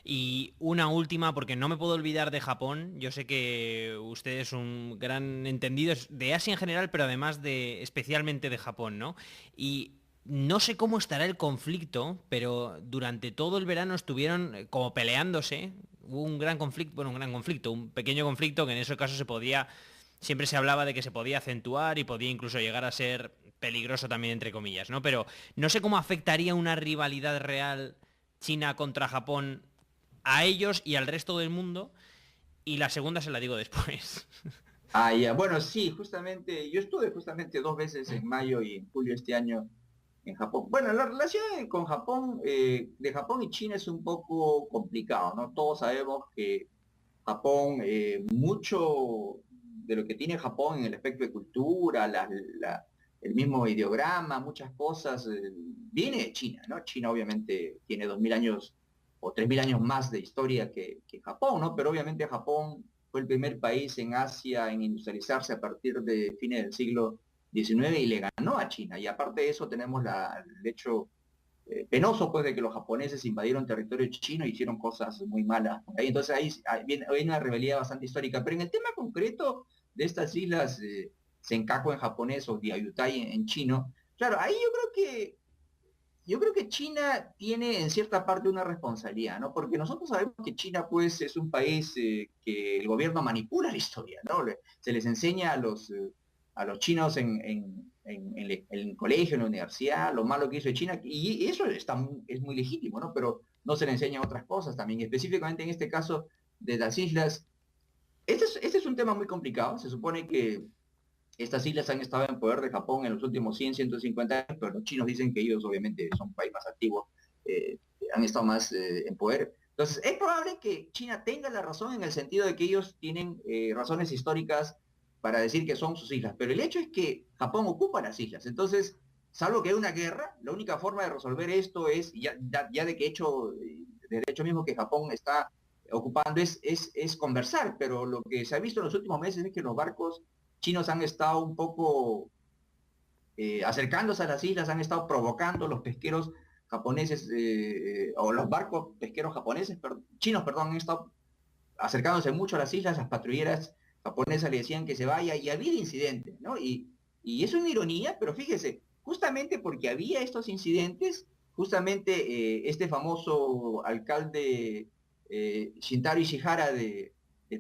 Y una última, porque no me puedo olvidar de Japón. Yo sé que usted es un gran entendido de Asia en general, pero además de especialmente de Japón, ¿no? Y no sé cómo estará el conflicto, pero durante todo el verano estuvieron como peleándose. Hubo un gran conflicto, bueno, un gran conflicto, un pequeño conflicto que en ese caso siempre se hablaba de que se podía acentuar y podía incluso llegar a ser peligroso también, entre comillas, ¿no? Pero no sé cómo afectaría una rivalidad real China contra Japón a ellos y al resto del mundo. Y la segunda se la digo después. Ah, ya, bueno, sí, justamente, yo estuve justamente 2 veces en mayo y en julio este año en Japón. Bueno, la relación con Japón, de Japón y China es un poco complicado, ¿no? Todos sabemos que Japón, mucho de lo que tiene Japón en el aspecto de cultura, el mismo ideograma, muchas cosas, viene de China, ¿no? China obviamente tiene 2000 años o 3000 años más de historia que Japón, ¿no? Pero obviamente Japón fue el primer país en Asia en industrializarse a partir de fines del siglo XIX y le ganó a China. Y aparte de eso tenemos el hecho penoso pues de que los japoneses invadieron territorio chino y hicieron cosas muy malas. Entonces hay una rivalidad bastante histórica. Pero en el tema concreto de estas islas, Senkaku en japonés o Diayutai en chino, claro, ahí yo creo que China tiene en cierta parte una responsabilidad, ¿no? Porque nosotros sabemos que China, pues, es un país que el gobierno manipula la historia, ¿no? Se les enseña a los chinos en el colegio, en la universidad, lo malo que hizo China, y eso es muy legítimo, ¿no? Pero no se le enseñan otras cosas también, específicamente en este caso de las islas. Este es un tema muy complicado, se supone que Estas islas han estado en poder de Japón en los últimos 100, 150 años, pero los chinos dicen que ellos obviamente son un país más activo, eh, han estado más en poder. Entonces, es probable que China tenga la razón en el sentido de que ellos tienen razones históricas para decir que son sus islas, pero el hecho es que Japón ocupa las islas. Entonces, salvo que haya una guerra, la única forma de resolver esto es, ya de que hecho, de hecho mismo que Japón está ocupando, es conversar, pero lo que se ha visto en los últimos meses es que los barcos chinos han estado un poco acercándose a las islas, han estado provocando los pesqueros japoneses, o los barcos pesqueros japoneses, chinos, perdón, han estado acercándose mucho a las islas, las patrulleras japonesas le decían que se vaya y había incidentes, ¿no? Y es una ironía, pero fíjese, justamente porque había estos incidentes, justamente este famoso alcalde Shintaro Ishihara de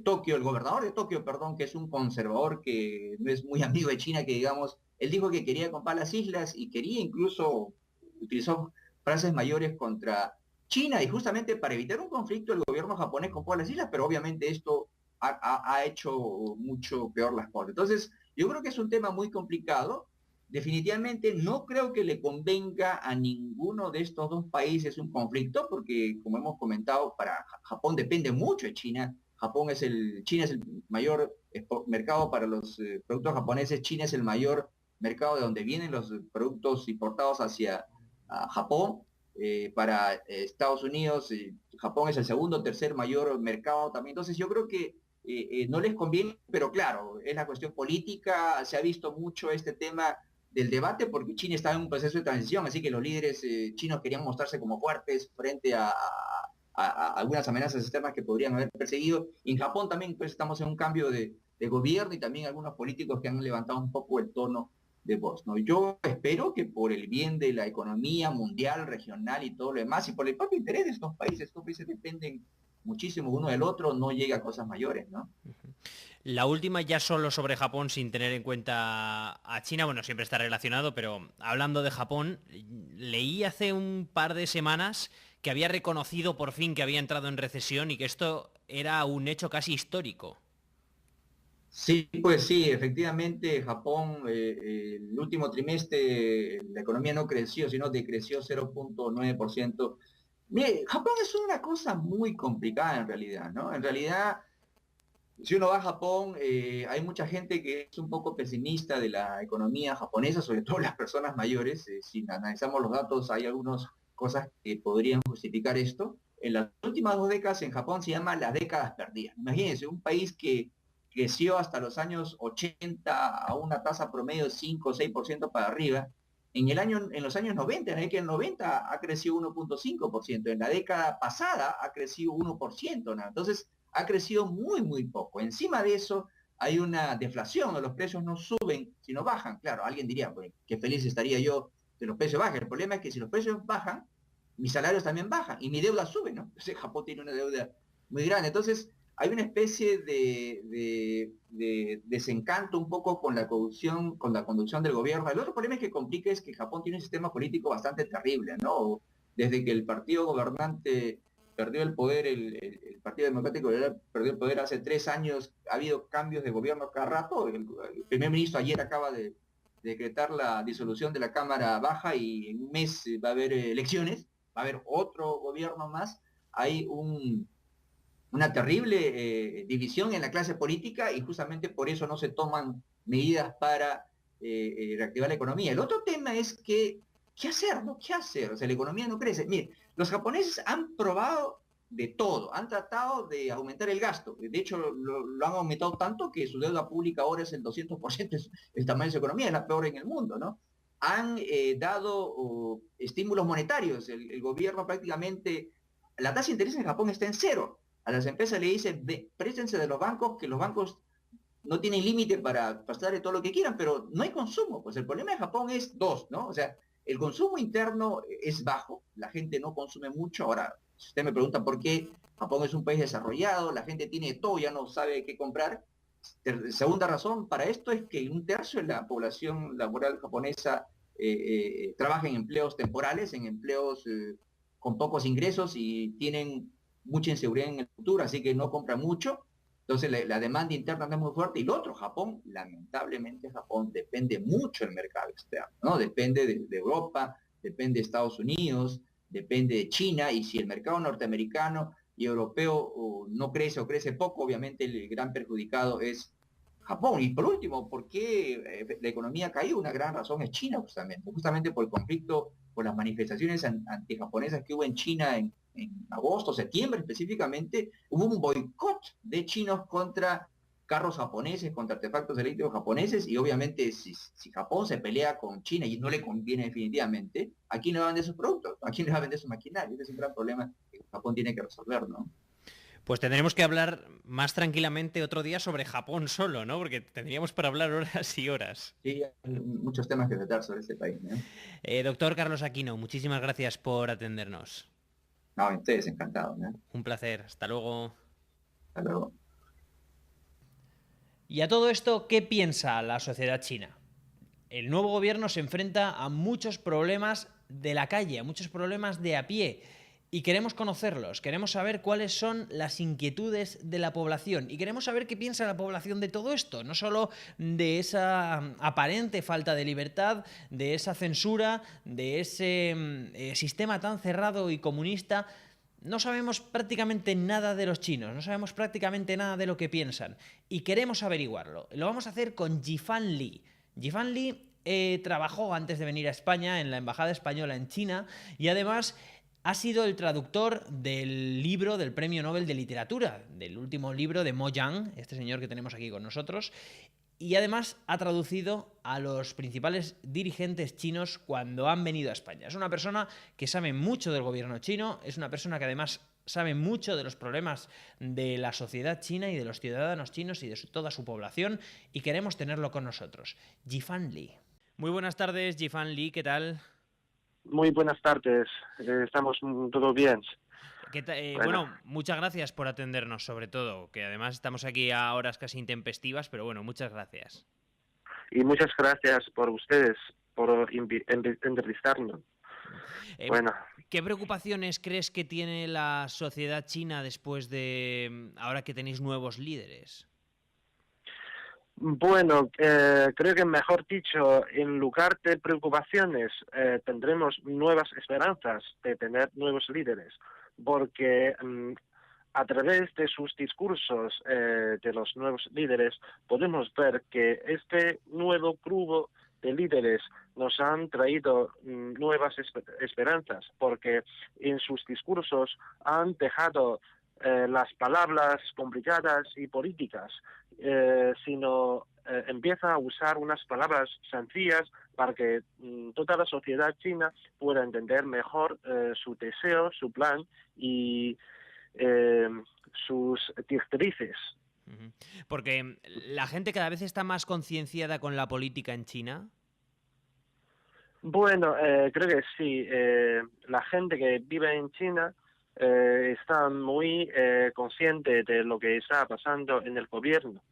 Tokio, el gobernador de Tokio, perdón, que es un conservador que no es muy amigo de China, que digamos, él dijo que quería comprar las islas y quería incluso, utilizó frases mayores contra China y justamente para evitar un conflicto el gobierno japonés compró las islas, pero obviamente esto ha hecho mucho peor las cosas. Entonces, yo creo que es un tema muy complicado. Definitivamente no creo que le convenga a ninguno de estos dos países un conflicto, porque como hemos comentado, para Japón depende mucho de China. China es el mayor mercado para los productos japoneses, China es el mayor mercado de donde vienen los productos importados hacia Japón. Para Estados Unidos, Japón es el segundo o tercer mayor mercado también. Entonces yo creo que no les conviene, pero claro, es la cuestión política, se ha visto mucho este tema del debate porque China estaba en un proceso de transición, así que los líderes chinos querían mostrarse como fuertes frente a algunas amenazas externas que podrían haber perseguido. Y en Japón también pues estamos en un cambio de gobierno y también algunos políticos que han levantado un poco el tono de voz, ¿no? Yo espero que por el bien de la economía mundial, regional y todo lo demás, y por el propio interés de estos países dependen muchísimo uno del otro, no llegue a cosas mayores, ¿no? La última ya solo sobre Japón sin tener en cuenta a China, bueno, siempre está relacionado, pero hablando de Japón, leí hace un par de semanas que había reconocido por fin que había entrado en recesión y que esto era un hecho casi histórico. Sí, pues sí, efectivamente Japón, el último trimestre la economía no creció, sino decreció 0,9%. Mire, Japón es una cosa muy complicada en realidad, ¿no? En realidad, si uno va a Japón, hay mucha gente que es un poco pesimista de la economía japonesa, sobre todo las personas mayores. Si analizamos los datos, hay algunas cosas que podrían justificar esto. En las últimas 2 décadas en Japón se llama las décadas perdidas. Imagínense, un país que creció hasta los años 80 a una tasa promedio de 5 o 6% para arriba. En los años 90, en la década del 90 ha crecido 1,5%. En la década pasada ha crecido 1%, ¿no? Entonces, ha crecido muy, muy poco. Encima de eso, hay una deflación, ¿no? Los precios no suben, sino bajan. Claro, alguien diría, pues, qué feliz estaría yo que los precios bajen. El problema es que si los precios bajan, mis salarios también bajan y mi deuda sube, ¿no? Entonces, Japón tiene una deuda muy grande. Entonces, hay una especie de desencanto un poco con la conducción del gobierno. El otro problema es que complica es que Japón tiene un sistema político bastante terrible, ¿no? Desde que el partido gobernante perdió el poder, el Partido Democrático perdió el poder hace 3 años, ha habido cambios de gobierno cada rato. El primer ministro ayer acaba de decretar la disolución de la Cámara Baja y en un mes va a haber elecciones, va a haber otro gobierno más. Hay una terrible división en la clase política y justamente por eso no se toman medidas para reactivar la economía. El otro tema es que, ¿qué hacer? ¿No? ¿Qué hacer? O sea, la economía no crece. Mire, los japoneses han probado de todo, han tratado de aumentar el gasto. De hecho, lo han aumentado tanto que su deuda pública ahora es el 200% el tamaño de su economía, es la peor en el mundo, ¿no? Han dado estímulos monetarios. El gobierno prácticamente, la tasa de interés en Japón está en cero. A las empresas le dicen, préstense de los bancos, que los bancos no tienen límite para prestarle todo lo que quieran, pero no hay consumo. Pues el problema de Japón es dos, ¿no? O sea, el consumo interno es bajo, la gente no consume mucho. Ahora, si usted me pregunta por qué Japón es un país desarrollado, la gente tiene todo, ya no sabe qué comprar. Segunda razón para esto es que 1/3 de la población laboral japonesa trabaja en empleos temporales, en empleos con pocos ingresos y tienen mucha inseguridad en el futuro, así que no compran mucho. Entonces la demanda interna no es muy fuerte. Y lo otro, Japón, lamentablemente Japón depende mucho del mercado externo, ¿no? Depende de Europa, depende de Estados Unidos, depende de China, y si el mercado norteamericano y europeo no crece o crece poco, obviamente el gran perjudicado es Japón. Y por último, ¿por qué la economía ha caído? Una gran razón es China, justamente por el conflicto, por las manifestaciones antijaponesas que hubo en China en agosto, septiembre específicamente. Hubo un boicot de chinos contra carros japoneses, contra artefactos eléctricos japoneses, y obviamente si Japón se pelea con China y no le conviene definitivamente, ¿a quién le va a vender sus productos? ¿A quién le va a vender su maquinaria? Ese es un gran problema que Japón tiene que resolver, ¿no? Pues tendremos que hablar más tranquilamente otro día sobre Japón solo, ¿no? Porque tendríamos para hablar horas y horas. Sí, hay muchos temas que tratar sobre este país, ¿no? Doctor Carlos Aquino, muchísimas gracias por atendernos. No, ustedes encantados, ¿no? Un placer. Hasta luego. Hasta luego. Y a todo esto, ¿qué piensa la sociedad china? El nuevo gobierno se enfrenta a muchos problemas de la calle, a muchos problemas de a pie. Y queremos conocerlos, queremos saber cuáles son las inquietudes de la población y queremos saber qué piensa la población de todo esto, no solo de esa aparente falta de libertad, de esa censura, de ese sistema tan cerrado y comunista. No sabemos prácticamente nada de los chinos, no sabemos prácticamente nada de lo que piensan y queremos averiguarlo. Lo vamos a hacer con Yifan Li. Yifan Li trabajó antes de venir a España en la Embajada Española en China y además ha sido el traductor del libro del Premio Nobel de Literatura, del último libro de Mo Yan, este señor que tenemos aquí con nosotros, y además ha traducido a los principales dirigentes chinos cuando han venido a España. Es una persona que sabe mucho del gobierno chino, es una persona que además sabe mucho de los problemas de la sociedad china y de los ciudadanos chinos y de toda su población, y queremos tenerlo con nosotros. Yifan Li. Muy buenas tardes, Yifan Li, ¿qué tal? Muy buenas tardes, estamos todo bien. Bueno, muchas gracias por atendernos, sobre todo, que además estamos aquí a horas casi intempestivas, pero bueno, muchas gracias. Y muchas gracias por ustedes, por entrevistarnos. Bueno. ¿Qué preocupaciones crees que tiene la sociedad china después de ahora que tenéis nuevos líderes? Bueno, creo que mejor dicho, en lugar de preocupaciones, tendremos nuevas esperanzas de tener nuevos líderes, porque a través de sus discursos de los nuevos líderes podemos ver que este nuevo grupo de líderes nos han traído nuevas esperanzas, porque en sus discursos han dejado las palabras complicadas y políticas, sino empieza a usar unas palabras sencillas para que toda la sociedad china pueda entender mejor su deseo, su plan y sus directrices. Porque la gente cada vez está más concienciada con la política en China. Bueno, creo que sí. La gente que vive en China está muy consciente de lo que está pasando en el gobierno.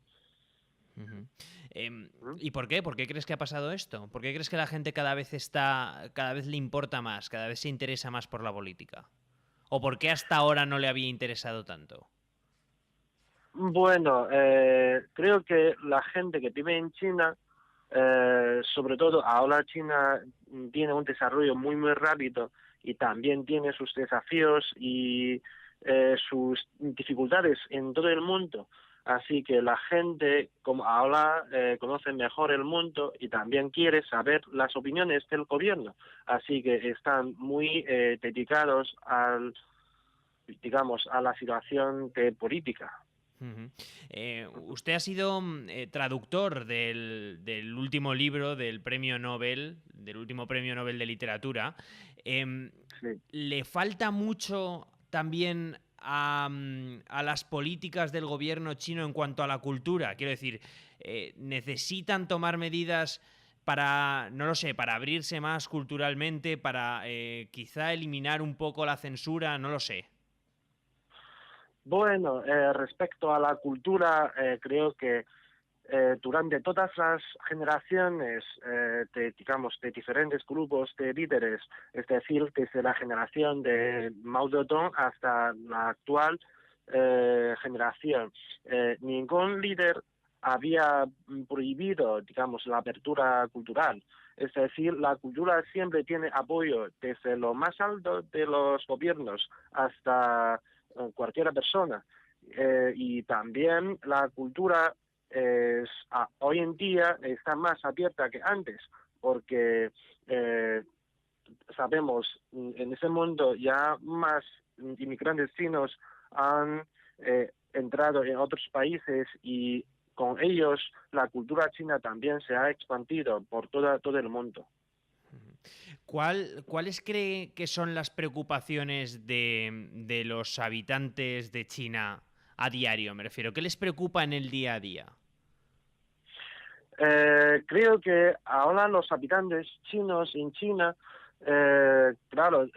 ¿Y por qué? ¿Por qué crees que ha pasado esto? ¿Por qué crees que la gente cada vez le importa más, cada vez se interesa más por la política? ¿O por qué hasta ahora no le había interesado tanto? Bueno, creo que la gente que vive en China, sobre todo ahora China tiene un desarrollo muy rápido y también tiene sus desafíos y sus dificultades en todo el mundo. Así que la gente, como ahora conoce mejor el mundo y también quiere saber las opiniones del gobierno. Así que están muy dedicados a la situación de política. Usted ha sido traductor del último libro del Premio Nobel, del último Premio Nobel de Literatura. Sí. ¿Le falta mucho también a las políticas del gobierno chino en cuanto a la cultura? Quiero decir, ¿necesitan tomar medidas para, no lo sé, para abrirse más culturalmente, para quizá eliminar un poco la censura? No lo sé. Bueno, respecto a la cultura, creo que durante todas las generaciones de diferentes grupos de líderes, es decir, desde la generación de Mao Zedong hasta la actual, generación, ningún líder había prohibido, digamos, la apertura cultural. Es decir, la cultura siempre tiene apoyo desde lo más alto de los gobiernos hasta cualquier persona. Y también la cultura hoy en día está más abierta que antes, porque sabemos, en ese mundo ya más inmigrantes chinos han entrado en otros países y con ellos la cultura china también se ha expandido por todo el mundo. ¿Cuáles cree que son las preocupaciones de los habitantes de China a diario? Me refiero, ¿qué les preocupa en el día a día? Creo que ahora los habitantes chinos en China, claro,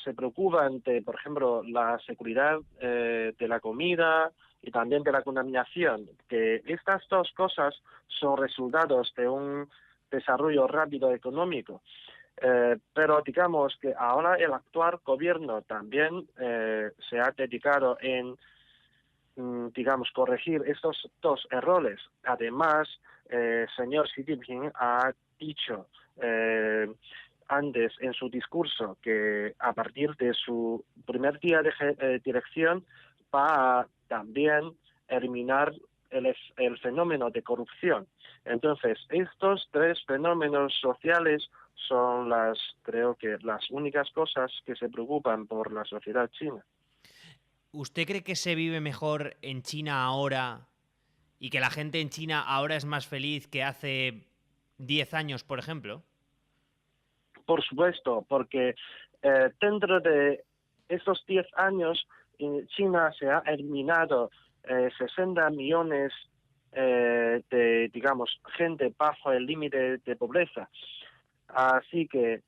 se preocupan de, por ejemplo, la seguridad de la comida y también de la contaminación, que estas dos cosas son resultados de un desarrollo rápido económico. Pero digamos que ahora el actual gobierno también se ha dedicado en, digamos, corregir estos dos errores. Además, señor Xi Jinping ha dicho antes en su discurso que a partir de su primer día de dirección va a también eliminar el fenómeno de corrupción. Entonces, estos tres fenómenos sociales son creo que las únicas cosas que se preocupan por la sociedad china. ¿Usted cree que se vive mejor en China ahora y que la gente en China ahora es más feliz que hace 10 años, por ejemplo? Por supuesto, porque dentro de estos 10 años en China se ha eliminado 60 millones de, digamos, gente bajo el límite de pobreza. Así que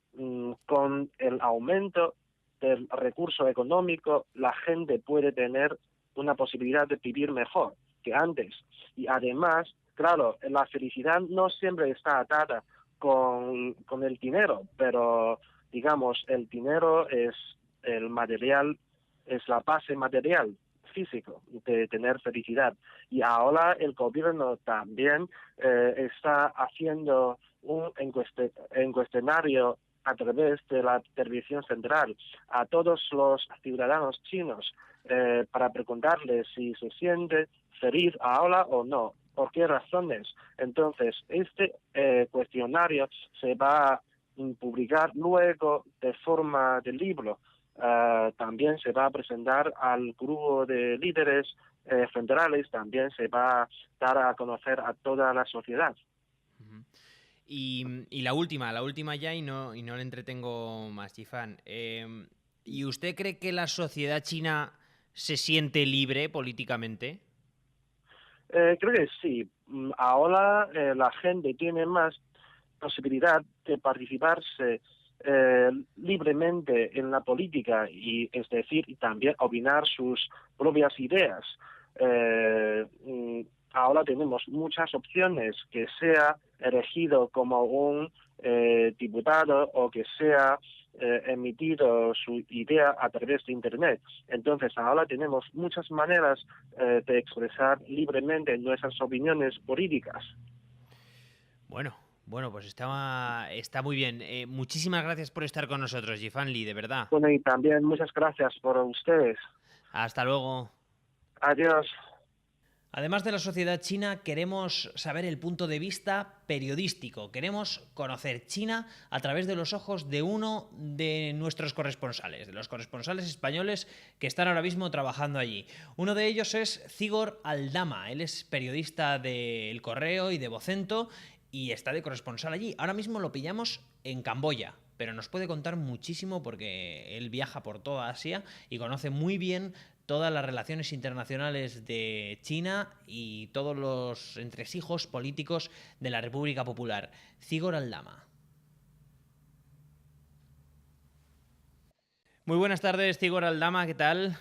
con el aumento del recurso económico, la gente puede tener una posibilidad de vivir mejor que antes. Y además, claro, la felicidad no siempre está atada con el dinero, pero digamos, el dinero es el material, es la base material físico de tener felicidad. Y ahora el gobierno también está haciendo un cuestionario a través de la televisión central a todos los ciudadanos chinos para preguntarles si se siente feliz ahora o no, por qué razones. Entonces, este cuestionario se va a publicar luego de forma de libro. También se va a presentar al grupo de líderes federales, también se va a dar a conocer a toda la sociedad. Y la última ya, y no le entretengo más, Yifan. ¿Y usted cree que la sociedad china se siente libre políticamente? Creo que sí. Ahora la gente tiene más posibilidad de participarse libremente en la política y, es decir, también opinar sus propias ideas. Ahora tenemos muchas opciones, que sea elegido como un diputado o que sea emitido su idea a través de Internet. Entonces, ahora tenemos muchas maneras de expresar libremente nuestras opiniones políticas. Bueno, pues está muy bien. Muchísimas gracias por estar con nosotros, Yifan Li, de verdad. Bueno, y también muchas gracias por ustedes. Hasta luego. Adiós. Además de la sociedad china, queremos saber el punto de vista periodístico. Queremos conocer China a través de los ojos de uno de nuestros corresponsales, de los corresponsales españoles que están ahora mismo trabajando allí. Uno de ellos es Zigor Aldama. Él es periodista de El Correo y de Vocento y está de corresponsal allí. Ahora mismo lo pillamos en Camboya, pero nos puede contar muchísimo porque él viaja por toda Asia y conoce muy bien todas las relaciones internacionales de China y todos los entresijos políticos de la República Popular. Zigor Aldama. Muy buenas tardes, Zigor Aldama, ¿qué tal?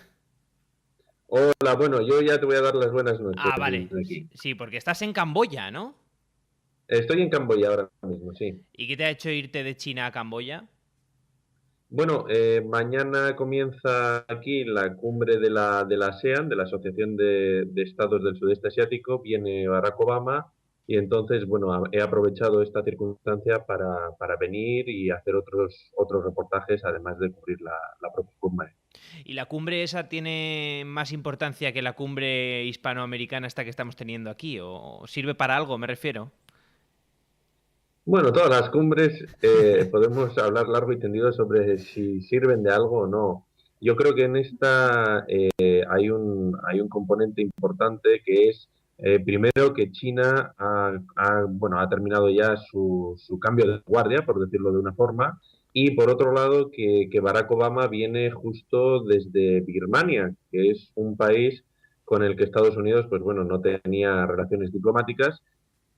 Hola, bueno, yo ya te voy a dar las buenas noches. Ah, vale. Sí, porque estás en Camboya, ¿no? Estoy en Camboya ahora mismo, sí. ¿Y qué te ha hecho irte de China a Camboya? Bueno, mañana comienza aquí la cumbre de la ASEAN, de la Asociación de Estados del Sudeste Asiático. Viene Barack Obama y entonces, bueno, he aprovechado esta circunstancia para venir y hacer otros reportajes, además de cubrir la propia cumbre. ¿Y la cumbre esa tiene más importancia que la cumbre hispanoamericana esta que estamos teniendo aquí? ¿O sirve para algo, me refiero? Bueno, todas las cumbres podemos hablar largo y tendido sobre si sirven de algo o no. Yo creo que en esta hay un componente importante que es, primero, que China bueno, ha terminado ya su cambio de guardia, por decirlo de una forma, y por otro lado, que Barack Obama viene justo desde Birmania, que es un país con el que Estados Unidos, pues bueno, no tenía relaciones diplomáticas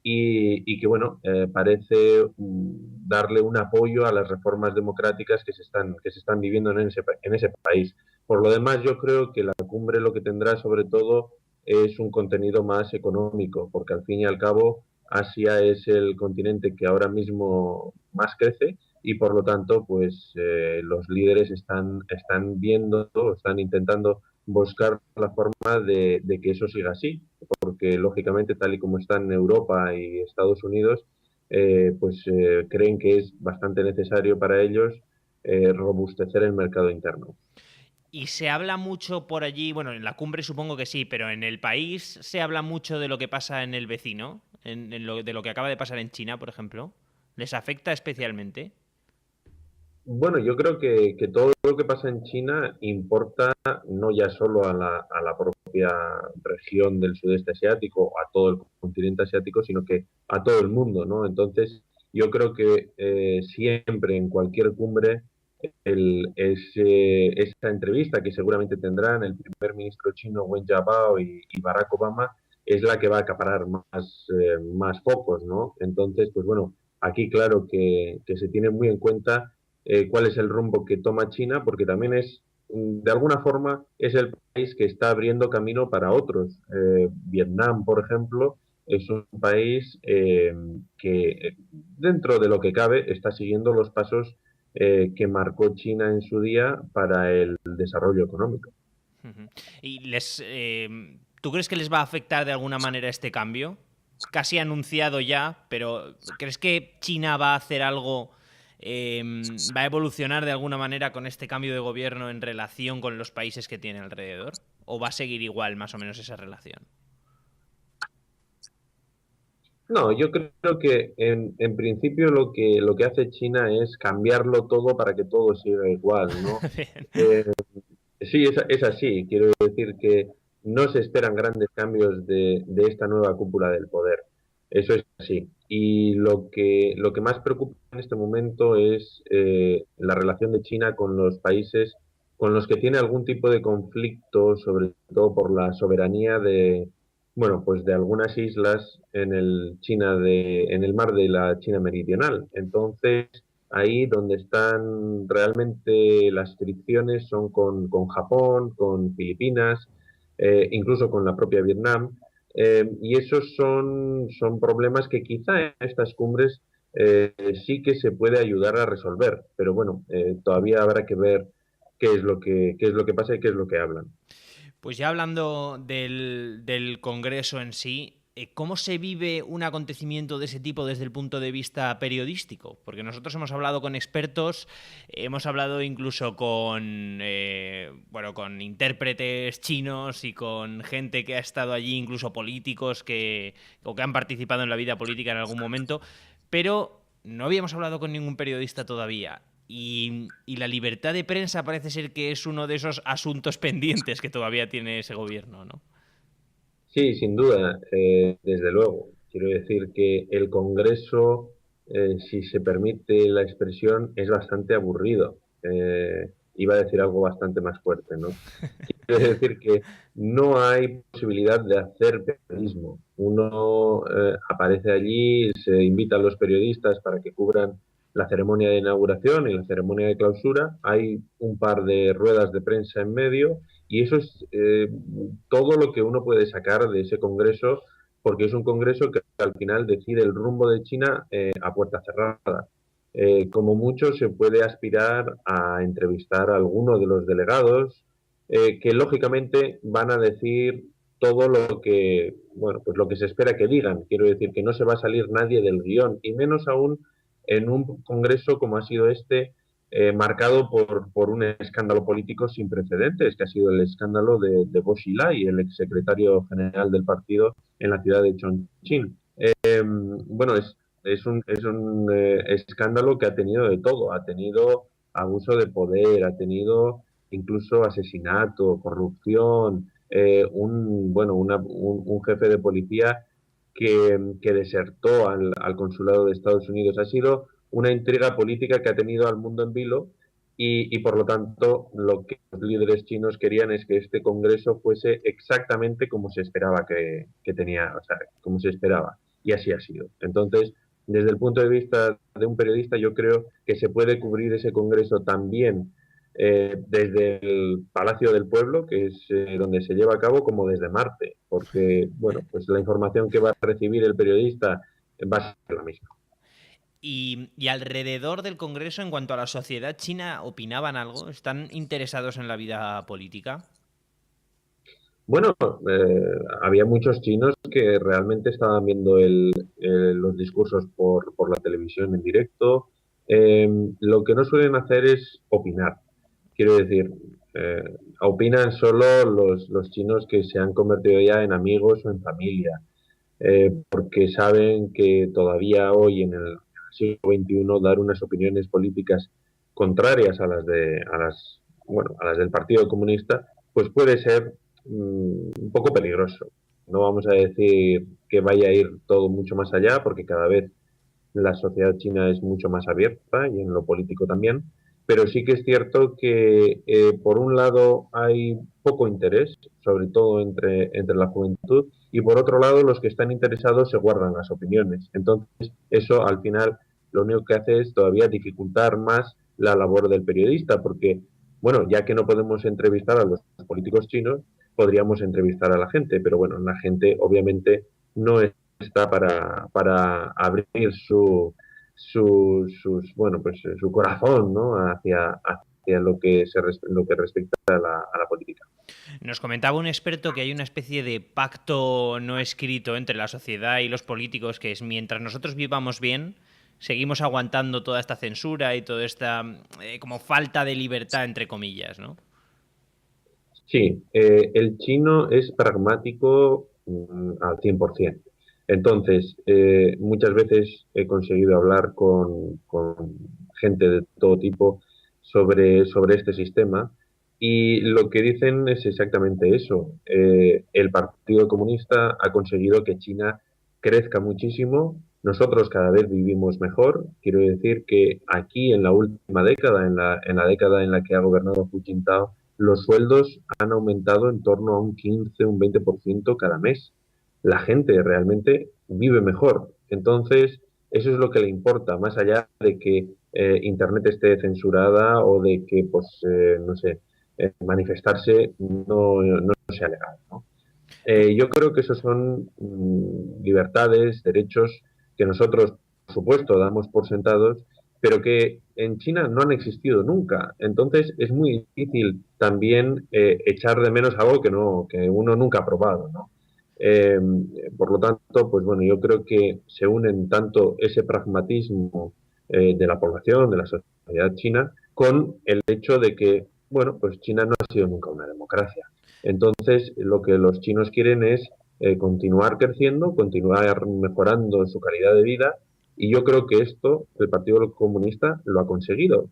y que bueno, parece darle un apoyo a las reformas democráticas que se están viviendo en ese país. Por lo demás, yo creo que la cumbre lo que tendrá sobre todo es un contenido más económico, porque al fin y al cabo Asia es el continente que ahora mismo más crece y por lo tanto pues los líderes están viendo, están intentando buscar la forma de que eso siga así, porque lógicamente tal y como están Europa y Estados Unidos, creen que es bastante necesario para ellos robustecer el mercado interno. Y se habla mucho por allí, bueno, en la cumbre supongo que sí, pero en el país se habla mucho de lo que pasa en el vecino, de lo que acaba de pasar en China, por ejemplo. ¿Les afecta especialmente? Bueno, yo creo que todo lo que pasa en China importa no ya solo a la propia región del sudeste asiático, a todo el continente asiático, sino que a todo el mundo, ¿no? Entonces, yo creo que siempre en cualquier cumbre esta entrevista que seguramente tendrán el primer ministro chino Wen Jiabao y Barack Obama es la que va a acaparar más focos, ¿no? Entonces, pues bueno, aquí claro que se tiene muy en cuenta cuál es el rumbo que toma China, porque también de alguna forma, es el país que está abriendo camino para otros. Vietnam, por ejemplo, es un país que, dentro de lo que cabe, está siguiendo los pasos que marcó China en su día para el desarrollo económico. ¿Y tú crees que les va a afectar de alguna manera este cambio? Casi anunciado ya, pero ¿crees que China va a hacer algo, va a evolucionar de alguna manera con este cambio de gobierno en relación con los países que tiene alrededor? ¿O va a seguir igual más o menos esa relación? No, yo creo que en principio lo que hace China es cambiarlo todo para que todo siga igual, ¿no? Eh, Sí, es así. Quiero decir que no se esperan grandes cambios de esta nueva cúpula del poder. Eso es así. Y lo que más preocupa en este momento es la relación de China con los países con los que tiene algún tipo de conflicto, sobre todo por la soberanía bueno, pues de algunas islas en el mar de la China meridional. Entonces, ahí donde están realmente las fricciones son con Japón, con Filipinas, incluso con la propia Vietnam. Y esos son problemas que quizá en estas cumbres sí que se puede ayudar a resolver. Pero bueno, todavía habrá que ver qué es lo que pasa y qué es lo que hablan. Pues ya hablando del Congreso en sí, ¿cómo se vive un acontecimiento de ese tipo desde el punto de vista periodístico? Porque nosotros hemos hablado con expertos, hemos hablado incluso con intérpretes chinos y con gente que ha estado allí, incluso políticos o que han participado en la vida política en algún momento, pero no habíamos hablado con ningún periodista todavía. Y la libertad de prensa parece ser que es uno de esos asuntos pendientes que todavía tiene ese gobierno, ¿no? Sí, sin duda, desde luego. Quiero decir que el Congreso, si se permite la expresión, es bastante aburrido. Iba a decir algo bastante más fuerte, ¿no? Quiero decir que no hay posibilidad de hacer periodismo. Uno aparece allí, se invita a los periodistas para que cubran la ceremonia de inauguración y la ceremonia de clausura. Hay un par de ruedas de prensa en medio y eso es todo lo que uno puede sacar de ese congreso, porque es un congreso que al final decide el rumbo de China a puerta cerrada. Como mucho se puede aspirar a entrevistar a alguno de los delegados que lógicamente van a decir todo lo que, bueno, pues lo que se espera que digan. Quiero decir que no se va a salir nadie del guión, y menos aún en un congreso como ha sido este, marcado por un escándalo político sin precedentes, que ha sido el escándalo de Bo Xilai, el exsecretario general del partido en la ciudad de Chongqing. Bueno, es un escándalo que ha tenido de todo. Ha tenido abuso de poder, ha tenido incluso asesinato, corrupción, un jefe de policía que desertó al consulado de Estados Unidos. Ha sido una intriga política que ha tenido al mundo en vilo, y por lo tanto lo que los líderes chinos querían es que este congreso fuese exactamente como se esperaba que tenía, o sea, como se esperaba, y así ha sido. Entonces, desde el punto de vista de un periodista, yo creo que se puede cubrir ese congreso también desde el Palacio del Pueblo, que es donde se lleva a cabo, como desde Marte, porque bueno, pues la información que va a recibir el periodista va a ser la misma. Y alrededor del Congreso, en cuanto a la sociedad china, ¿opinaban algo? ¿Están interesados en la vida política? Bueno, había muchos chinos que realmente estaban viendo los discursos por la televisión en directo. Lo que no suelen hacer es opinar. Quiero decir, eh, opinan solo los chinos que se han convertido ya en amigos o en familia, porque saben que todavía hoy en el siglo XXI dar unas opiniones políticas contrarias a las del Partido Comunista, pues puede ser un poco peligroso. No vamos a decir que vaya a ir todo mucho más allá, porque cada vez la sociedad china es mucho más abierta, y en lo político también, pero sí que es cierto que por un lado hay poco interés, sobre todo entre la juventud, y por otro lado los que están interesados se guardan las opiniones. Entonces eso al final lo único que hace es todavía dificultar más la labor del periodista, porque bueno, ya que no podemos entrevistar a los políticos chinos, podríamos entrevistar a la gente, pero bueno, la gente obviamente no está para abrir su corazón, ¿no? hacia lo que respecta a la política. Nos comentaba un experto que hay una especie de pacto no escrito entre la sociedad y los políticos, que es: mientras nosotros vivamos bien, seguimos aguantando toda esta censura y toda esta como falta de libertad, entre comillas, ¿no? Sí, el chino es pragmático al 100%. Entonces, muchas veces he conseguido hablar con gente de todo tipo sobre este sistema, y lo que dicen es exactamente eso. El Partido Comunista ha conseguido que China crezca muchísimo. Nosotros cada vez vivimos mejor. Quiero decir que aquí en la última década, en la década en la que ha gobernado Hu Jintao, los sueldos han aumentado en torno a un 15, un 20% cada mes. La gente realmente vive mejor. Entonces, eso es lo que le importa, más allá de que Internet esté censurada, o de que, pues, no sé, manifestarse no sea legal, ¿no? Yo creo que esos son libertades, derechos que nosotros, por supuesto, damos por sentados, pero que en China no han existido nunca. Entonces es muy difícil también echar de menos algo que uno nunca ha probado, ¿no? Eh, por lo tanto, pues bueno, yo creo que se unen tanto ese pragmatismo de la población, de la sociedad china, con el hecho de que, bueno, pues China no ha sido nunca una democracia. Entonces, lo que los chinos quieren es continuar creciendo, continuar mejorando su calidad de vida, y yo creo que esto el Partido Comunista lo ha conseguido.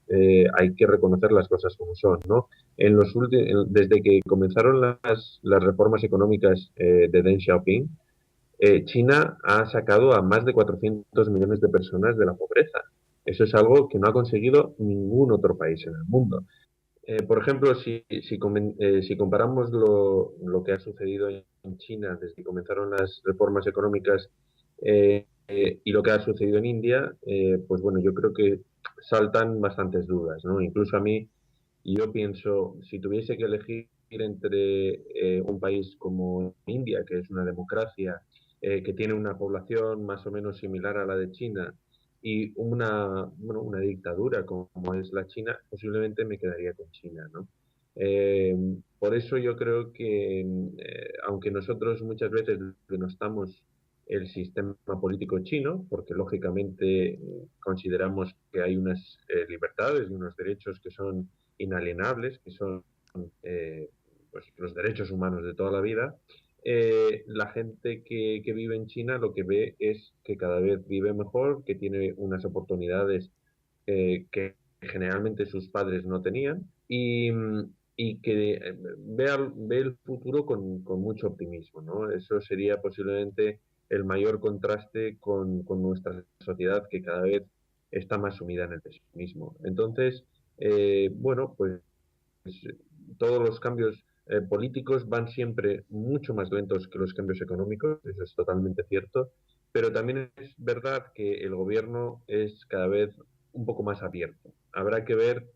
Hay que reconocer las cosas como son, ¿no? Desde que comenzaron las reformas económicas de Deng Xiaoping, China ha sacado a más de 400 millones de personas de la pobreza. Eso es algo que no ha conseguido ningún otro país en el mundo. Por ejemplo, si comparamos lo que ha sucedido en China desde que comenzaron las reformas económicas y lo que ha sucedido en India, pues bueno, yo creo que saltan bastantes dudas, ¿no? Incluso a mí, yo pienso, si tuviese que elegir entre un país como India, que es una democracia, que tiene una población más o menos similar a la de China, y una dictadura como es la China, posiblemente me quedaría con China, ¿no? Por eso yo creo que, aunque nosotros muchas veces denostamos el sistema político chino, porque lógicamente consideramos que hay unas libertades y unos derechos que son inalienables, que son pues los derechos humanos de toda la vida, la gente que vive en China lo que ve es que cada vez vive mejor, que tiene unas oportunidades que generalmente sus padres no tenían y que ve el futuro con mucho optimismo, ¿no? Eso sería posiblemente el mayor contraste con nuestra sociedad, que cada vez está más sumida en el pesimismo. Entonces, bueno, pues todos los cambios políticos van siempre mucho más lentos que los cambios económicos, eso es totalmente cierto, pero también es verdad que el gobierno es cada vez un poco más abierto. Habrá que ver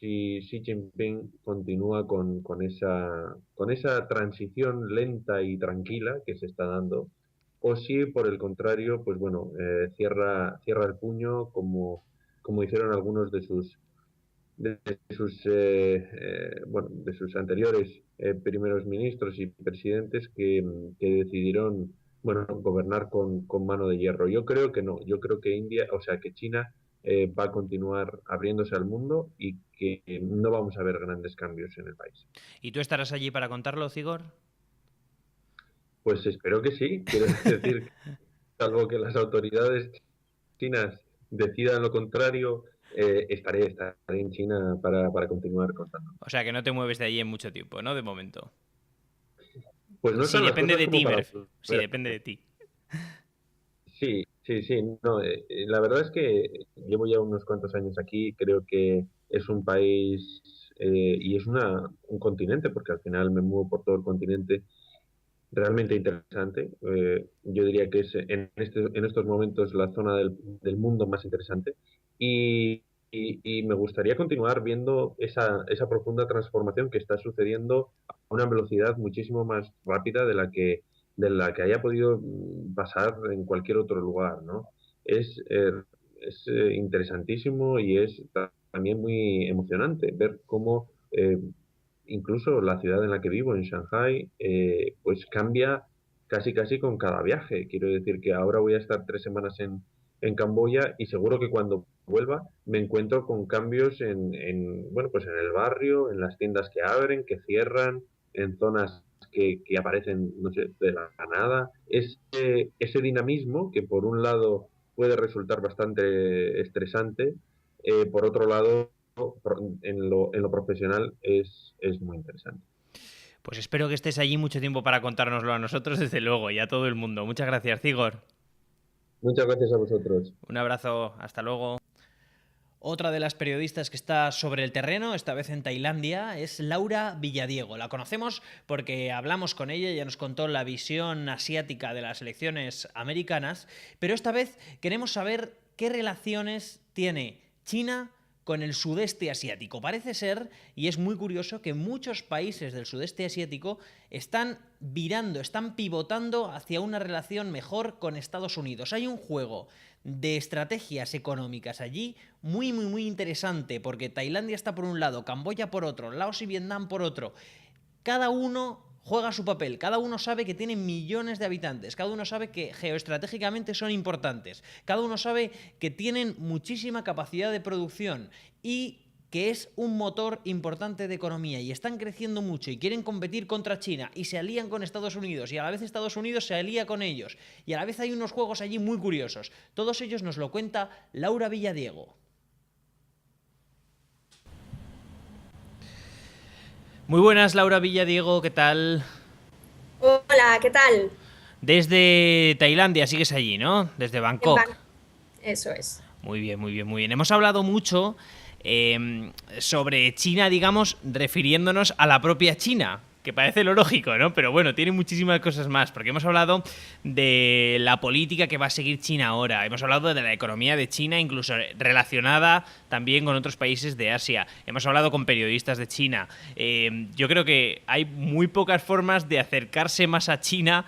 si Xi Jinping continúa con esa transición lenta y tranquila que se está dando, o si por el contrario, pues bueno, cierra el puño como hicieron algunos de sus anteriores primeros ministros y presidentes que decidieron, bueno, gobernar con mano de hierro. Yo creo que no, yo creo que que China va a continuar abriéndose al mundo y que no vamos a ver grandes cambios en el país. ¿Y tú estarás allí para contarlo, Cigor? Pues espero que sí, quiero decir, salvo que las autoridades chinas decidan lo contrario, estaré en China para continuar contando. O sea que no te mueves de allí en mucho tiempo, ¿no? De momento. Pues no si depende de ti, para... si depende de ti. Sí. No, la verdad es que llevo ya unos cuantos años aquí, creo que es un país y es un continente, porque al final me muevo por todo el continente, realmente interesante. Yo diría que es en estos momentos la zona del mundo más interesante y me gustaría continuar viendo esa profunda transformación que está sucediendo a una velocidad muchísimo más rápida de la que haya podido pasar en cualquier otro lugar, ¿no? Es interesantísimo y es también muy emocionante ver cómo incluso la ciudad en la que vivo, en Shanghai, pues cambia casi con cada viaje. Quiero decir que ahora voy a estar 3 semanas en Camboya y seguro que cuando vuelva me encuentro con cambios bueno, pues en el barrio, en las tiendas que abren, que cierran, en zonas que aparecen, no sé, de la nada. Ese dinamismo que por un lado puede resultar bastante estresante, por otro lado en lo profesional es muy interesante. Pues espero que estés allí mucho tiempo para contárnoslo a nosotros, desde luego, y a todo el mundo. Muchas gracias, Cigor. Muchas gracias a vosotros. Un abrazo, hasta luego. Otra de las periodistas que está sobre el terreno, esta vez en Tailandia, es Laura Villadiego. La conocemos porque hablamos con ella, ya nos contó la visión asiática de las elecciones americanas, pero esta vez queremos saber qué relaciones tiene China con el sudeste asiático. Parece ser, y es muy curioso, que muchos países del sudeste asiático están virando, están pivotando hacia una relación mejor con Estados Unidos. Hay un juego de estrategias económicas allí muy interesante, porque Tailandia está por un lado, Camboya por otro, Laos y Vietnam por otro. Cada uno juega su papel, cada uno sabe que tiene millones de habitantes, cada uno sabe que geoestratégicamente son importantes, cada uno sabe que tienen muchísima capacidad de producción y que es un motor importante de economía, y están creciendo mucho y quieren competir contra China y se alían con Estados Unidos y a la vez Estados Unidos se alía con ellos y a la vez hay unos juegos allí muy curiosos. Todos ellos nos lo cuenta Laura Villadiego. Muy buenas, Laura Villadiego, ¿qué tal? Hola, ¿qué tal? Desde Tailandia sigues allí, ¿no? Desde Bangkok. Eso es. Muy bien. Hemos hablado mucho sobre China, digamos, refiriéndonos a la propia China, que parece lo lógico, ¿no? Pero bueno, tiene muchísimas cosas más, porque hemos hablado de la política que va a seguir China ahora, hemos hablado de la economía de China, incluso relacionada también con otros países de Asia, hemos hablado con periodistas de China. Yo creo que hay muy pocas formas de acercarse más a China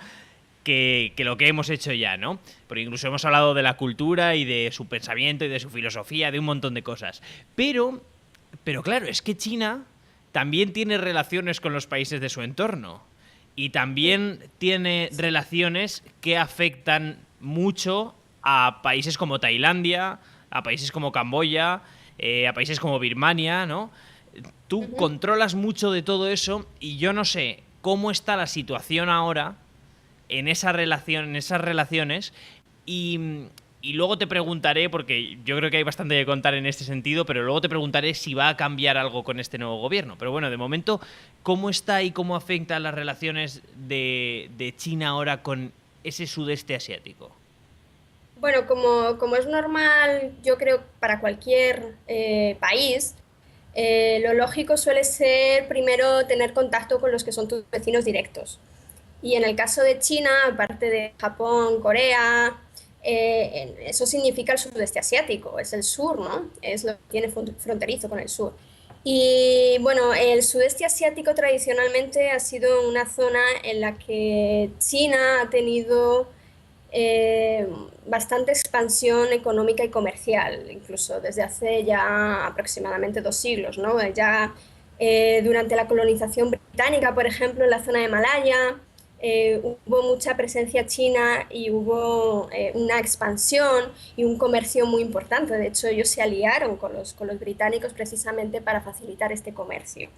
que lo que hemos hecho ya, ¿no? Porque incluso hemos hablado de la cultura y de su pensamiento y de su filosofía, de un montón de cosas. Pero claro, es que China también tiene relaciones con los países de su entorno. Y también tiene relaciones que afectan mucho a países como Tailandia, a países como Camboya, a países como Birmania, ¿no? Tú controlas mucho de todo eso y yo no sé cómo está la situación ahora en esa relación, en esas relaciones y luego te preguntaré, porque yo creo que hay bastante que contar en este sentido, pero luego te preguntaré si va a cambiar algo con este nuevo gobierno. Pero bueno, de momento, ¿cómo está y cómo afectan las relaciones de China ahora con ese sudeste asiático? Bueno, como es normal, yo creo, para cualquier país, lo lógico suele ser primero tener contacto con los que son tus vecinos directos. Y en el caso de China, aparte de Japón, Corea, eso significa el sudeste asiático, es el sur, ¿no? Es lo que tiene fronterizo con el sur. Y bueno, el sudeste asiático tradicionalmente ha sido una zona en la que China ha tenido bastante expansión económica y comercial, incluso desde hace ya aproximadamente 2 siglos, ¿no? Ya durante la colonización británica, por ejemplo, en la zona de Malaya, hubo mucha presencia china y hubo una expansión y un comercio muy importante. De hecho, ellos se aliaron con los británicos precisamente para facilitar este comercio.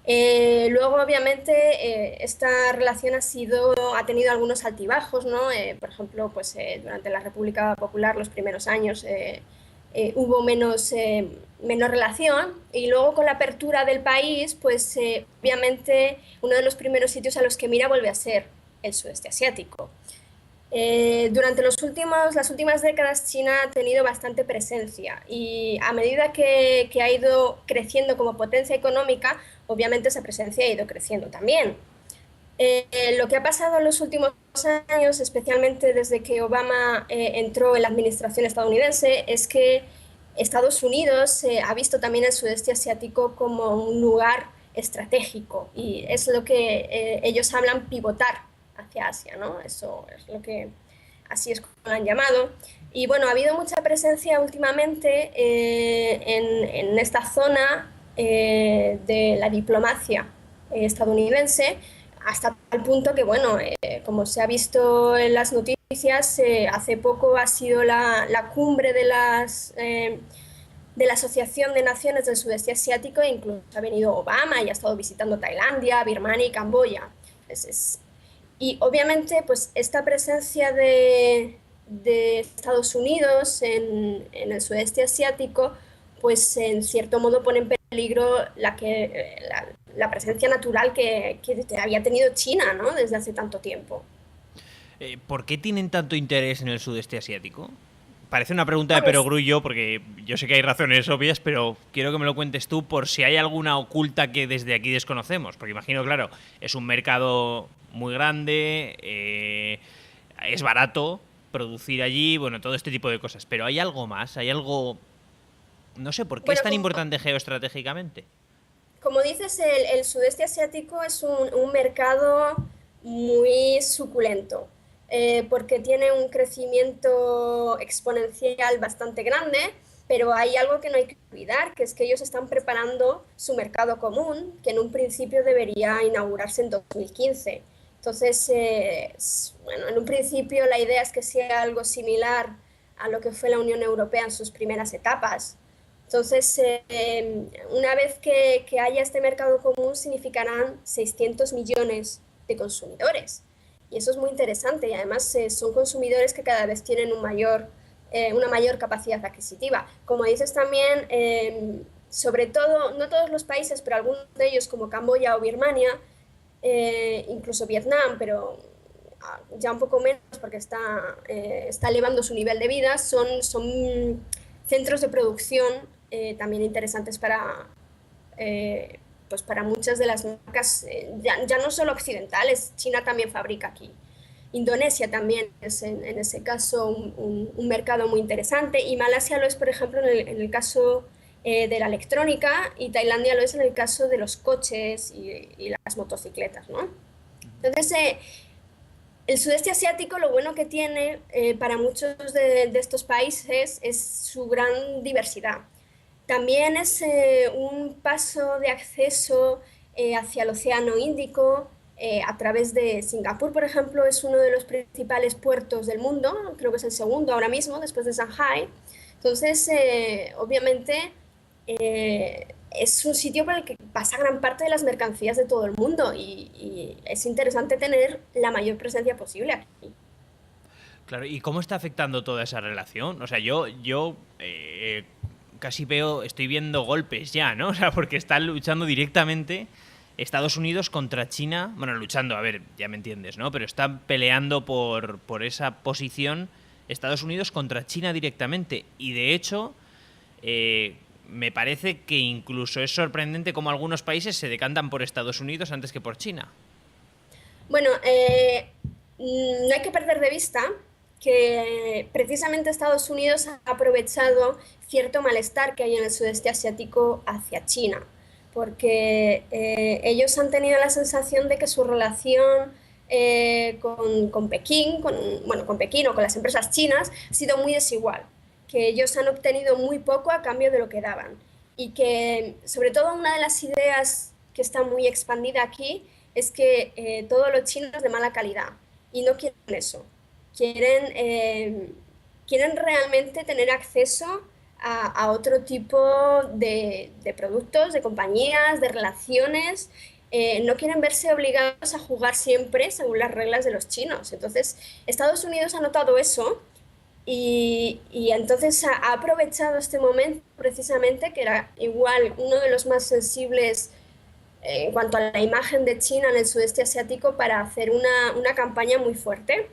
Luego, obviamente, esta relación ha tenido algunos altibajos, ¿no? Por ejemplo, pues, durante la República Popular, los primeros años, hubo menos relación, y luego con la apertura del país, pues obviamente uno de los primeros sitios a los que mira vuelve a ser el sudeste asiático. Durante las últimas décadas China ha tenido bastante presencia y a medida que ha ido creciendo como potencia económica, obviamente esa presencia ha ido creciendo también. Lo que ha pasado en los últimos años, especialmente desde que Obama entró en la administración estadounidense, es que Estados Unidos ha visto también el sudeste asiático como un lugar estratégico y es lo que ellos hablan pivotar hacia Asia, ¿no? Eso es lo que así es como lo han llamado. Y bueno, ha habido mucha presencia últimamente en esta zona de la diplomacia estadounidense, hasta el punto que, bueno, como se ha visto en las noticias, hace poco ha sido la cumbre de la Asociación de Naciones del Sudeste Asiático, e incluso ha venido Obama y ha estado visitando Tailandia, Birmania y Camboya. Y obviamente, pues esta presencia de Estados Unidos en el sudeste asiático, pues en cierto modo pone en peligro la presencia natural que había tenido China, ¿no? Desde hace tanto tiempo. ¿Por qué tienen tanto interés en el sudeste asiático? Parece una pregunta de perogrullo, porque yo sé que hay razones obvias, pero quiero que me lo cuentes tú por si hay alguna oculta que desde aquí desconocemos. Porque imagino, claro, es un mercado muy grande, es barato producir allí, bueno, todo este tipo de cosas. Pero ¿hay algo más? ¿Hay algo...? No sé, ¿por qué es tan importante geoestratégicamente? Como dices, el sudeste asiático es un mercado muy suculento, porque tiene un crecimiento exponencial bastante grande, pero hay algo que no hay que olvidar, que es que ellos están preparando su mercado común, que en un principio debería inaugurarse en 2015. Entonces, bueno, en un principio la idea es que sea algo similar a lo que fue la Unión Europea en sus primeras etapas. Entonces, una vez que haya este mercado común, significarán 600 millones de consumidores. Y eso es muy interesante y además son consumidores que cada vez tienen una mayor capacidad adquisitiva. Como dices también, sobre todo, no todos los países, pero algunos de ellos como Camboya o Birmania, incluso Vietnam, pero ya un poco menos porque está elevando su nivel de vida, son centros de producción también interesantes pues para muchas de las marcas, ya no solo occidentales. China también fabrica aquí. Indonesia también es en ese caso un mercado muy interesante, y Malasia lo es, por ejemplo, en el caso de la electrónica, y Tailandia lo es en el caso de los coches y las motocicletas, ¿no? Entonces, El sudeste asiático lo bueno que tiene para muchos de estos países es su gran diversidad. También es un paso de acceso hacia el Océano Índico a través de Singapur, por ejemplo, es uno de los principales puertos del mundo, creo que es el segundo ahora mismo, después de Shanghai. Entonces, obviamente, es un sitio por el que pasa gran parte de las mercancías de todo el mundo y es interesante tener la mayor presencia posible aquí. Claro, ¿y cómo está afectando toda esa relación? O sea, yo casi estoy viendo golpes ya, ¿no? O sea, porque están luchando directamente Estados Unidos contra China. Bueno, luchando, a ver, ya me entiendes, ¿no? Pero están peleando por esa posición Estados Unidos contra China directamente. Y de hecho, me parece que incluso es sorprendente cómo algunos países se decantan por Estados Unidos antes que por China. Bueno, no hay que perder de vista que precisamente Estados Unidos ha aprovechado cierto malestar que hay en el sudeste asiático hacia China, porque ellos han tenido la sensación de que su relación con Pekín, con Pekín o con las empresas chinas ha sido muy desigual, que ellos han obtenido muy poco a cambio de lo que daban y que, sobre todo, una de las ideas que está muy expandida aquí es que todo lo chino es de mala calidad y no quieren eso. Quieren realmente tener acceso a otro tipo de productos, de compañías, de relaciones. No quieren verse obligados a jugar siempre según las reglas de los chinos. Entonces, Estados Unidos ha notado eso y entonces ha aprovechado este momento precisamente, que era igual uno de los más sensibles en cuanto a la imagen de China en el sudeste asiático, para hacer una campaña muy fuerte.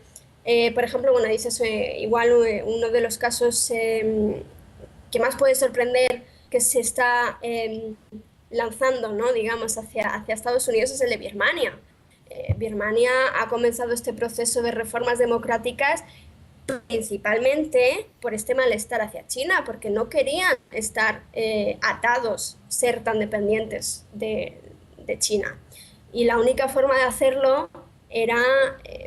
Por ejemplo, bueno, dices, igual uno de los casos que más puede sorprender que se está lanzando, ¿no?, digamos, hacia Estados Unidos es el de Birmania. Birmania ha comenzado este proceso de reformas democráticas principalmente por este malestar hacia China, porque no querían estar atados, ser tan dependientes de China. Y la única forma de hacerlo era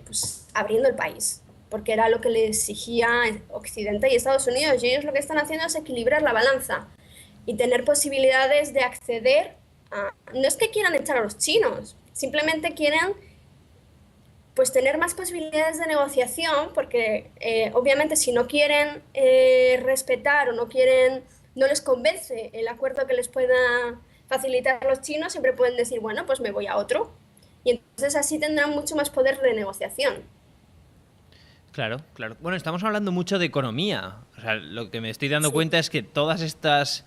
pues, abriendo el país, porque era lo que le exigía Occidente y Estados Unidos, y ellos lo que están haciendo es equilibrar la balanza y tener posibilidades de acceder a... No es que quieran echar a los chinos, simplemente quieren pues tener más posibilidades de negociación, porque obviamente si no quieren respetar o no les convence el acuerdo que les pueda facilitar a los chinos, siempre pueden decir, bueno, pues me voy a otro. Y entonces así tendrán mucho más poder de negociación. Claro, claro. Bueno, estamos hablando mucho de economía. O sea, lo que me estoy dando cuenta es que todas estas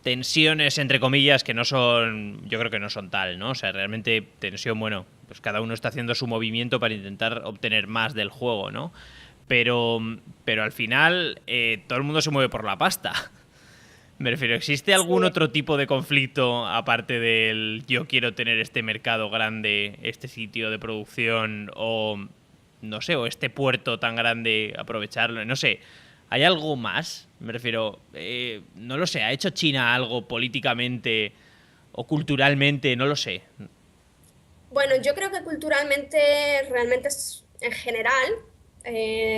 tensiones, entre comillas, que no son, yo creo que no son tal, ¿no? O sea, realmente tensión, bueno, pues cada uno está haciendo su movimiento para intentar obtener más del juego, ¿no? Pero al final todo el mundo se mueve por la pasta. Me refiero, ¿existe algún otro tipo de conflicto aparte del yo quiero tener este mercado grande, este sitio de producción o, no sé, o este puerto tan grande, aprovecharlo? No sé, ¿hay algo más? Me refiero, no lo sé, ¿ha hecho China algo políticamente o culturalmente? No lo sé. Bueno, yo creo que culturalmente, realmente en general,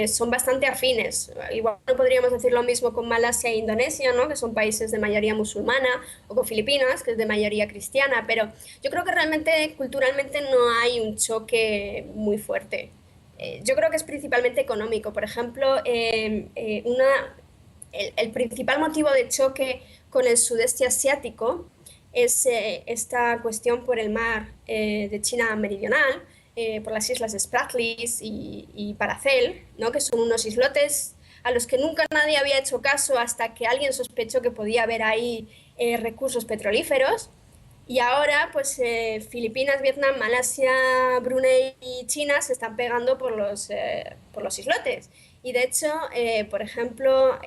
son bastante afines. Igual no podríamos decir lo mismo con Malasia e Indonesia, ¿no?, que son países de mayoría musulmana, o con Filipinas, que es de mayoría cristiana, pero yo creo que realmente culturalmente no hay un choque muy fuerte. Yo creo que es principalmente económico. Por ejemplo, el principal motivo de choque con el sudeste asiático es esta cuestión por el mar de China meridional, por las islas de Spratlys y Paracel, ¿no?, que son unos islotes a los que nunca nadie había hecho caso hasta que alguien sospechó que podía haber ahí recursos petrolíferos. Y ahora, pues Filipinas, Vietnam, Malasia, Brunei y China se están pegando por los islotes. Y de hecho, por ejemplo,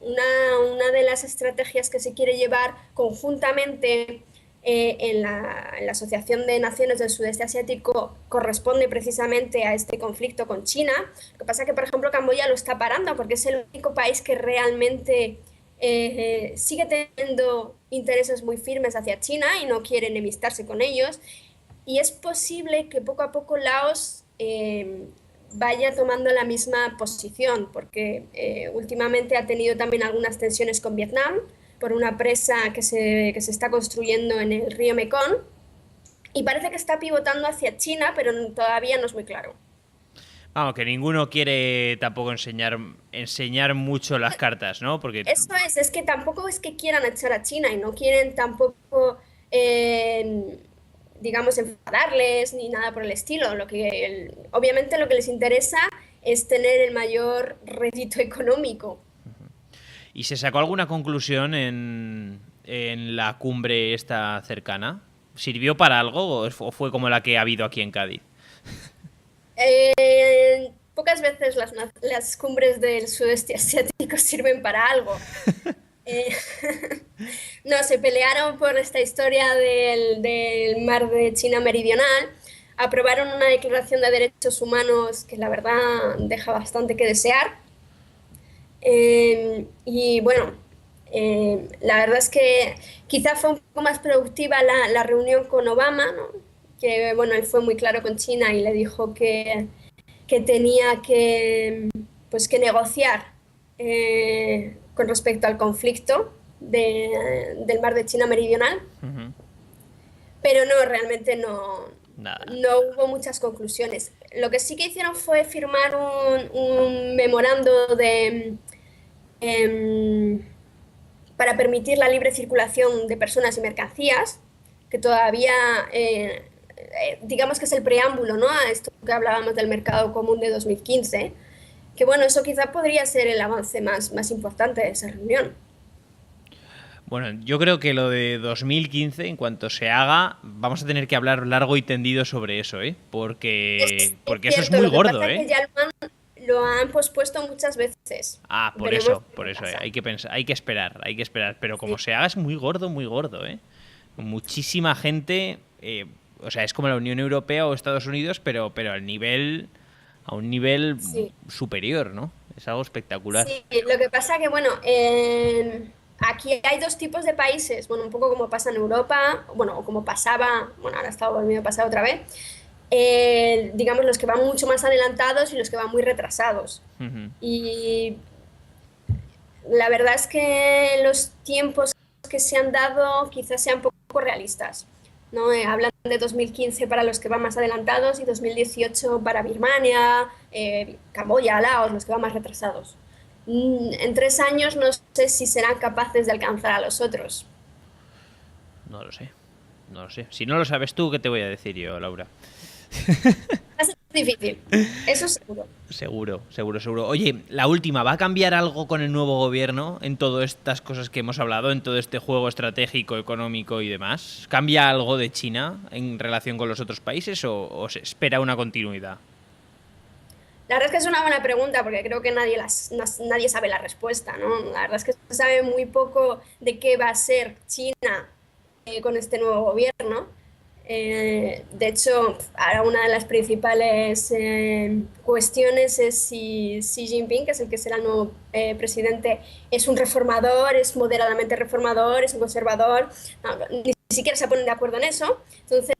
una de las estrategias que se quiere llevar conjuntamente en la Asociación de Naciones del Sudeste Asiático corresponde precisamente a este conflicto con China. Lo que pasa es que, por ejemplo, Camboya lo está parando porque es el único país que realmente sigue teniendo intereses muy firmes hacia China y no quiere enemistarse con ellos. Y es posible que poco a poco Laos vaya tomando la misma posición, porque últimamente ha tenido también algunas tensiones con Vietnam por una presa que se está construyendo en el río Mekong, y parece que está pivotando hacia China, pero todavía no es muy claro. Vamos, que ninguno quiere tampoco enseñar mucho las cartas, ¿no? Porque Eso es que tampoco es que quieran echar a China y no quieren tampoco, digamos, enfadarles ni nada por el estilo. Obviamente lo que les interesa es tener el mayor rédito económico. ¿y se sacó alguna conclusión en la cumbre esta cercana? ¿Sirvió para algo o fue como la que ha habido aquí en Cádiz? Pocas veces las cumbres del sudeste asiático sirven para algo. No, se pelearon por esta historia del mar de China Meridional, aprobaron una declaración de derechos humanos que la verdad deja bastante que desear. Y bueno, la verdad es que quizá fue un poco más productiva la reunión con Obama, ¿no? Que bueno, él fue muy claro con China y le dijo que tenía que negociar con respecto al conflicto del mar de China Meridional. Uh-huh. Pero no, realmente no Nada. No hubo muchas conclusiones. Lo que sí que hicieron fue firmar un memorando para permitir la libre circulación de personas y mercancías, que todavía, digamos que es el preámbulo, ¿no?, a esto que hablábamos del mercado común de 2015, que bueno, eso quizá podría ser el avance más importante de esa reunión. Bueno, yo creo que lo de 2015, en cuanto se haga, vamos a tener que hablar largo y tendido sobre eso, ¿eh? Porque eso es muy gordo, ¿eh? Que ya lo han pospuesto muchas veces. Ah, por eso, hay que pensar, hay que esperar. Pero como se haga es muy gordo, ¿eh? Muchísima gente, o sea, es como la Unión Europea o Estados Unidos, pero a un nivel superior, ¿no? Es algo espectacular. Sí, lo que pasa que, bueno, aquí hay dos tipos de países, bueno, un poco como pasa en Europa, bueno, o como pasaba, bueno, ahora está volviendo a pasar otra vez, digamos los que van mucho más adelantados y los que van muy retrasados. Uh-huh. Y la verdad es que los tiempos que se han dado quizás sean poco realistas, ¿no? Hablan de 2015 para los que van más adelantados y 2018 para Birmania, Camboya, Laos, los que van más retrasados. En 3 años no sé si serán capaces de alcanzar a los otros. No lo sé. Si no lo sabes tú, ¿qué te voy a decir yo, Laura? Va a ser difícil, eso seguro. Seguro. Oye, la última, ¿va a cambiar algo con el nuevo gobierno en todas estas cosas que hemos hablado, en todo este juego estratégico, económico y demás? ¿Cambia algo de China en relación con los otros países o se espera una continuidad? La verdad es que es una buena pregunta porque creo que nadie sabe la respuesta, ¿no? La verdad es que se sabe muy poco de qué va a ser China con este nuevo gobierno. De hecho, ahora una de las principales cuestiones es si Xi Jinping, que es el que será el nuevo presidente, es un reformador, es moderadamente reformador, es un conservador. No, ni siquiera se ponen de acuerdo en eso. Entonces,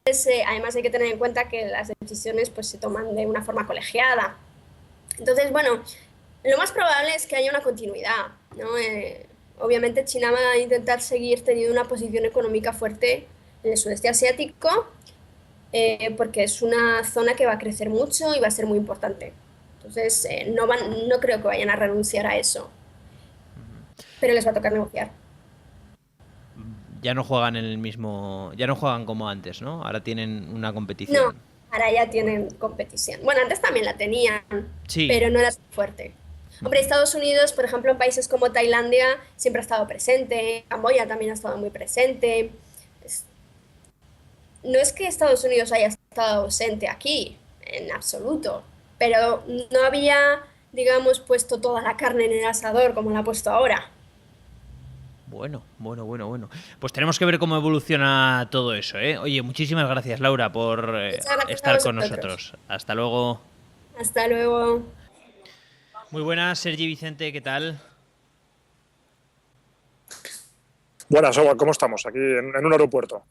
además hay que tener en cuenta que las decisiones pues, se toman de una forma colegiada. Entonces, bueno, lo más probable es que haya una continuidad, ¿no? Obviamente China va a intentar seguir teniendo una posición económica fuerte en el sudeste asiático, porque es una zona que va a crecer mucho y va a ser muy importante. Entonces, no creo que vayan a renunciar a eso, pero les va a tocar negociar. Ya no juegan ya no juegan como antes, ¿no? Ahora tienen una competición. No, ahora ya tienen competición. Bueno, antes también la tenían, sí, pero no era tan fuerte. Hombre, Estados Unidos, por ejemplo, en países como Tailandia, siempre ha estado presente, Camboya también ha estado muy presente. No es que Estados Unidos haya estado ausente aquí, en absoluto, pero no había, digamos, puesto toda la carne en el asador como la ha puesto ahora. Bueno. Pues tenemos que ver cómo evoluciona todo eso, ¿eh? Oye, muchísimas gracias, Laura, por estar con nosotros. Hasta luego. Hasta luego. Muy buenas, Sergi Vicente, ¿qué tal? Buenas, Oba, ¿cómo estamos? Aquí en un aeropuerto.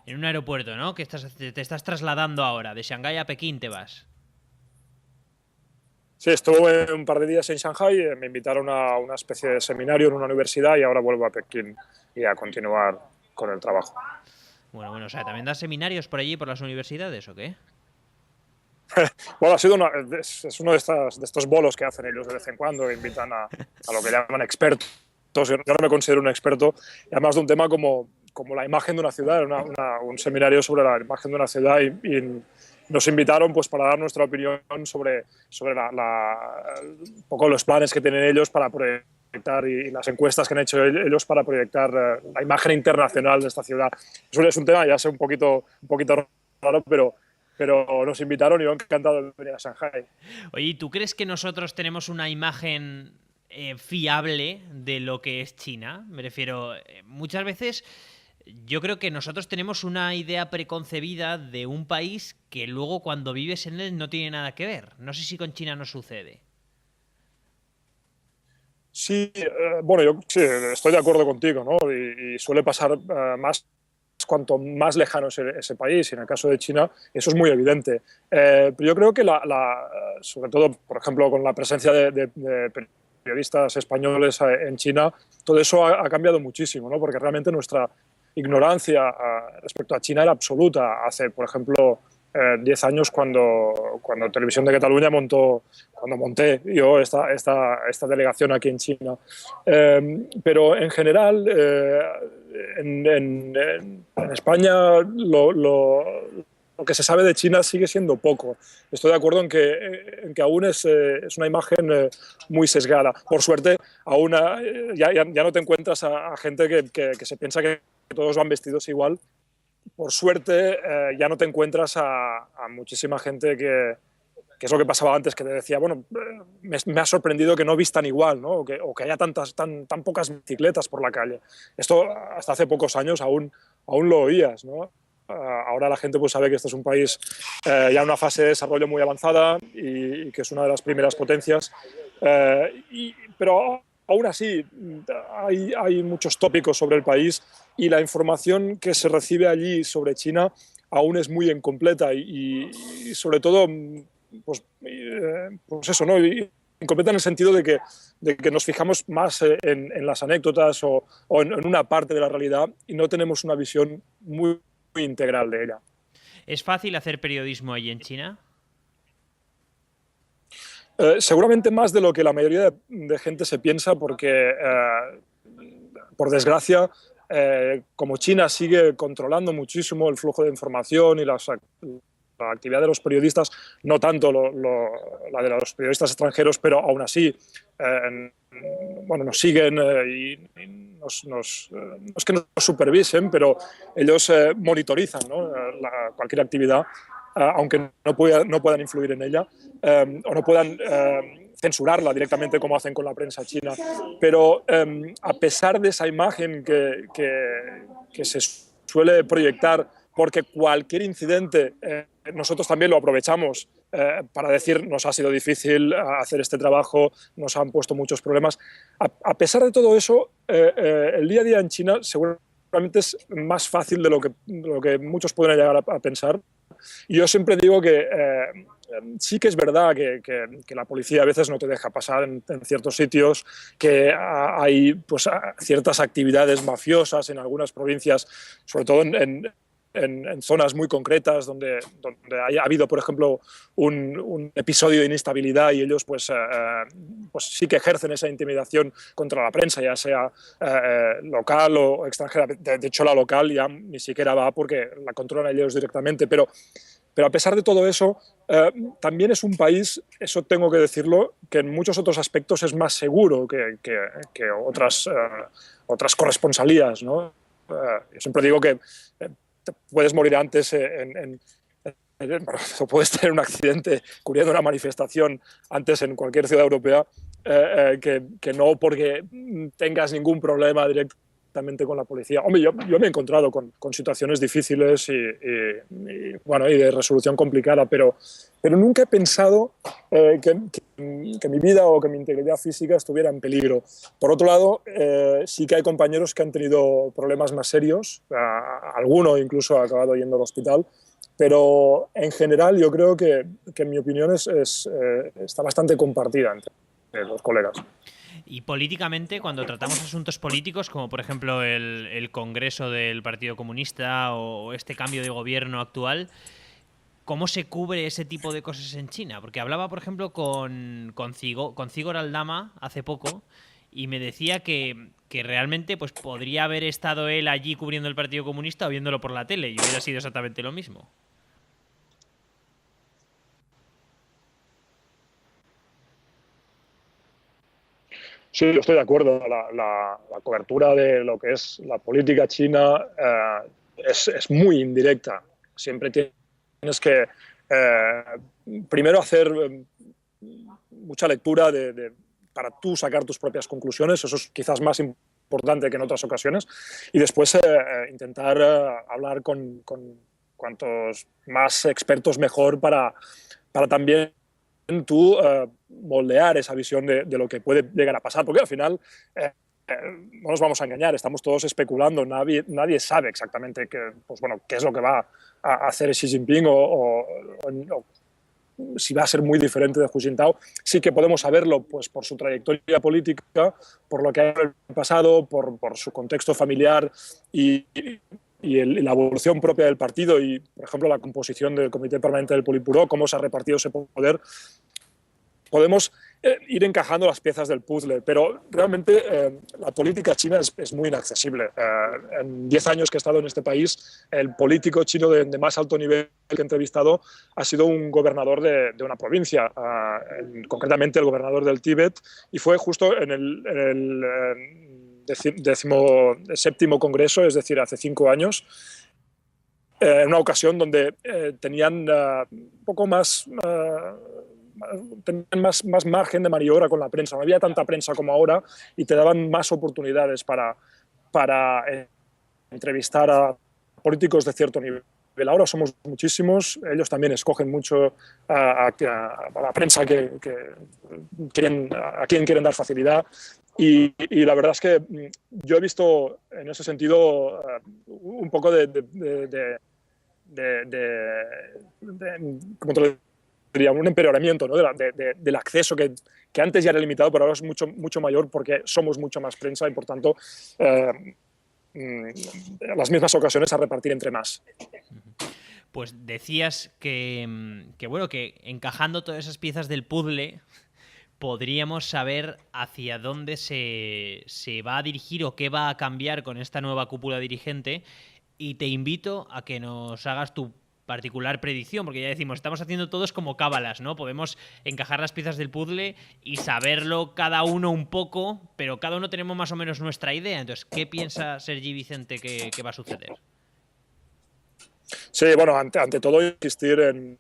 En un aeropuerto, ¿no? Que te estás trasladando ahora. De Shanghái a Pekín te vas. Sí, estuve un par de días en Shanghái, me invitaron a una especie de seminario en una universidad y ahora vuelvo a Pekín y a continuar con el trabajo. Bueno, o sea, ¿también das seminarios por allí, por las universidades o qué? Bueno, es uno de estos bolos que hacen ellos de vez en cuando, que invitan a lo que llaman expertos. Yo no me considero un experto, y además de un tema como la imagen de una ciudad, un seminario sobre la imagen de una ciudad y nos invitaron pues para dar nuestra opinión sobre un poco los planes que tienen ellos para proyectar y las encuestas que han hecho ellos para proyectar la imagen internacional de esta ciudad. Eso es un tema, ya sé, un poquito raro, pero nos invitaron y yo encantado de venir a Shanghái. Oye, ¿tú crees que nosotros tenemos una imagen fiable de lo que es China? Me refiero, muchas veces yo creo que nosotros tenemos una idea preconcebida de un país que luego cuando vives en él no tiene nada que ver. No sé si con China no sucede. Sí, bueno, yo sí, estoy de acuerdo contigo, ¿no? Y suele pasar más cuanto más lejano es ese país, y en el caso de China eso es muy evidente. Pero yo creo que, sobre todo, por ejemplo, con la presencia de periodistas españoles en China, todo eso ha cambiado muchísimo, ¿no? Porque realmente nuestra ignorancia respecto a China era absoluta. Hace, por ejemplo, 10 años cuando Televisión de Cataluña cuando monté yo esta delegación aquí en China. Pero en general, en España lo que se sabe de China sigue siendo poco. Estoy de acuerdo en que aún es una imagen muy sesgada. Por suerte, aún ya no te encuentras a gente que se piensa que todos van vestidos igual. Por suerte, ya no te encuentras a muchísima gente que es lo que pasaba antes, que te decía, bueno, me ha sorprendido que no vistan igual, ¿no? O que haya tan pocas bicicletas por la calle. Esto hasta hace pocos años aún lo oías, ¿no? Ahora la gente pues sabe que este es un país ya en una fase de desarrollo muy avanzada y que es una de las primeras potencias. Pero aún así hay muchos tópicos sobre el país y la información que se recibe allí sobre China aún es muy incompleta y sobre todo pues eso, ¿no? Incompleta en el sentido de que nos fijamos más en las anécdotas o en una parte de la realidad y no tenemos una visión muy integral de ella. ¿Es fácil hacer periodismo allí en China? Seguramente más de lo que la mayoría de gente se piensa, porque por desgracia, como China sigue controlando muchísimo el flujo de información y la actividad de los periodistas, no tanto la de los periodistas extranjeros, pero aún así nos siguen y no es que nos supervisen, pero ellos monitorizan, ¿no? Cualquier actividad, aunque no puedan influir en ella o no puedan censurarla directamente como hacen con la prensa china. Pero a pesar de esa imagen que se suele proyectar, porque cualquier incidente nosotros también lo aprovechamos para decir nos ha sido difícil hacer este trabajo, nos han puesto muchos problemas. A pesar de todo eso, el día a día en China seguramente es más fácil de lo que muchos pueden llegar a pensar. Y yo siempre digo que sí que es verdad que la policía a veces no te deja pasar en ciertos sitios, que hay pues, ciertas actividades mafiosas en algunas provincias, sobre todo en zonas muy concretas donde ha habido, por ejemplo, un episodio de inestabilidad y ellos pues sí que ejercen esa intimidación contra la prensa, ya sea local o extranjera. De hecho, la local ya ni siquiera va porque la controlan ellos directamente. Pero a pesar de todo eso, también es un país, eso tengo que decirlo, que en muchos otros aspectos es más seguro que otras corresponsalías, ¿no? Yo siempre digo que puedes morir antes o puedes tener un accidente cubriendo una manifestación antes en cualquier ciudad europea que no porque tengas ningún problema directamente con la policía. Hombre, yo me he encontrado con situaciones difíciles y de resolución complicada, pero nunca he pensado que mi vida o que mi integridad física estuviera en peligro. Por otro lado, sí que hay compañeros que han tenido problemas más serios, alguno incluso ha acabado yendo al hospital, pero en general yo creo que en mi opinión está bastante compartida entre los colegas. Y políticamente, cuando tratamos asuntos políticos, como por ejemplo el Congreso del Partido Comunista o este cambio de gobierno actual, ¿cómo se cubre ese tipo de cosas en China? Porque hablaba, por ejemplo, con Cigor Aldama hace poco y me decía que realmente pues podría haber estado él allí cubriendo el Partido Comunista o viéndolo por la tele y hubiera sido exactamente lo mismo. Sí, yo estoy de acuerdo. La cobertura de lo que es la política china es muy indirecta. Siempre tienes que primero hacer mucha lectura para tú sacar tus propias conclusiones. Eso es quizás más importante que en otras ocasiones. Y después intentar hablar con cuantos más expertos mejor para también tú moldear esa visión de lo que puede llegar a pasar, porque al final no nos vamos a engañar, estamos todos especulando, nadie sabe exactamente qué es lo que va a hacer Xi Jinping o si va a ser muy diferente de Hu Jintao. Sí que podemos saberlo pues, por su trayectoria política, por lo que ha pasado, por su contexto familiar y la evolución propia del partido y, por ejemplo, la composición del Comité Permanente del Politburó, cómo se ha repartido ese poder. Podemos ir encajando las piezas del puzzle, pero realmente la política china es muy inaccesible. En 10 años que he estado en este país, el político chino de más alto nivel que he entrevistado ha sido un gobernador de una provincia, concretamente el gobernador del Tíbet, y fue justo en el 17º Congreso, es decir, hace 5 años, en una ocasión donde tenían un poco más... tenían más margen de maniobra con la prensa. No había tanta prensa como ahora y te daban más oportunidades para entrevistar a políticos de cierto nivel. Ahora somos muchísimos, ellos también escogen mucho a la prensa a quien quieren dar facilidad y la verdad es que yo he visto en ese sentido un poco ¿cómo te lo diría? Un empeoramiento, ¿no? del acceso que antes ya era limitado, pero ahora es mucho mayor porque somos mucho más prensa y por tanto las mismas ocasiones a repartir entre más. Pues decías que encajando todas esas piezas del puzzle podríamos saber hacia dónde se va a dirigir o qué va a cambiar con esta nueva cúpula dirigente, y te invito a que nos hagas tu particular predicción, porque ya decimos, estamos haciendo todos como cábalas, ¿no? Podemos encajar las piezas del puzzle y saberlo cada uno un poco, pero cada uno tenemos más o menos nuestra idea. Entonces, ¿qué piensa Sergi Vicente que va a suceder? Sí, bueno, ante todo insistir en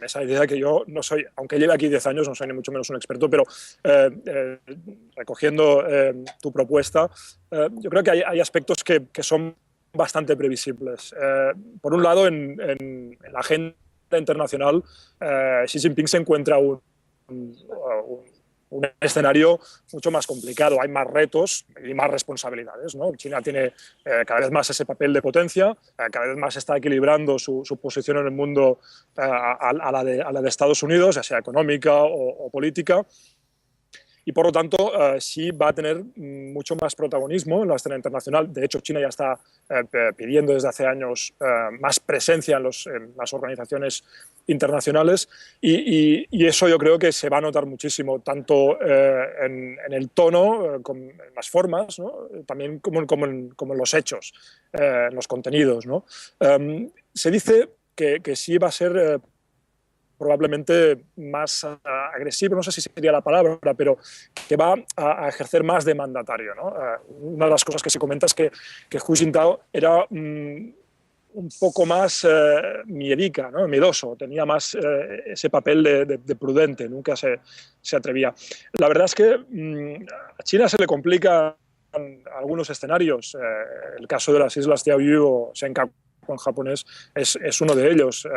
esa idea que yo no soy, aunque lleve aquí 10 años, no soy ni mucho menos un experto, pero recogiendo tu propuesta, yo creo que hay aspectos que son bastante previsibles. Por un lado, en la agenda internacional, Xi Jinping se encuentra un escenario mucho más complicado. Hay más retos y más responsabilidades, ¿no? China tiene cada vez más ese papel de potencia, cada vez más está equilibrando su posición en el mundo a la de Estados Unidos, ya sea económica o política. Y por lo tanto, sí va a tener mucho más protagonismo en la escena internacional. De hecho, China ya está pidiendo desde hace años más presencia en las organizaciones internacionales y eso yo creo que se va a notar muchísimo, tanto en el tono, en las formas, ¿no? También como en los hechos, en los contenidos, ¿no? Se dice que sí va a ser probablemente más agresivo, no sé si sería la palabra, pero que va a ejercer más de mandatario, ¿no? Una de las cosas que se comenta es que Hu Jintao era un poco más miedica, ¿no? Miedoso, tenía más ese papel de prudente, nunca se atrevía. La verdad es que a China se le complica algunos escenarios. El caso de las islas Diaoyu o Senkaku en japonés es uno de ellos.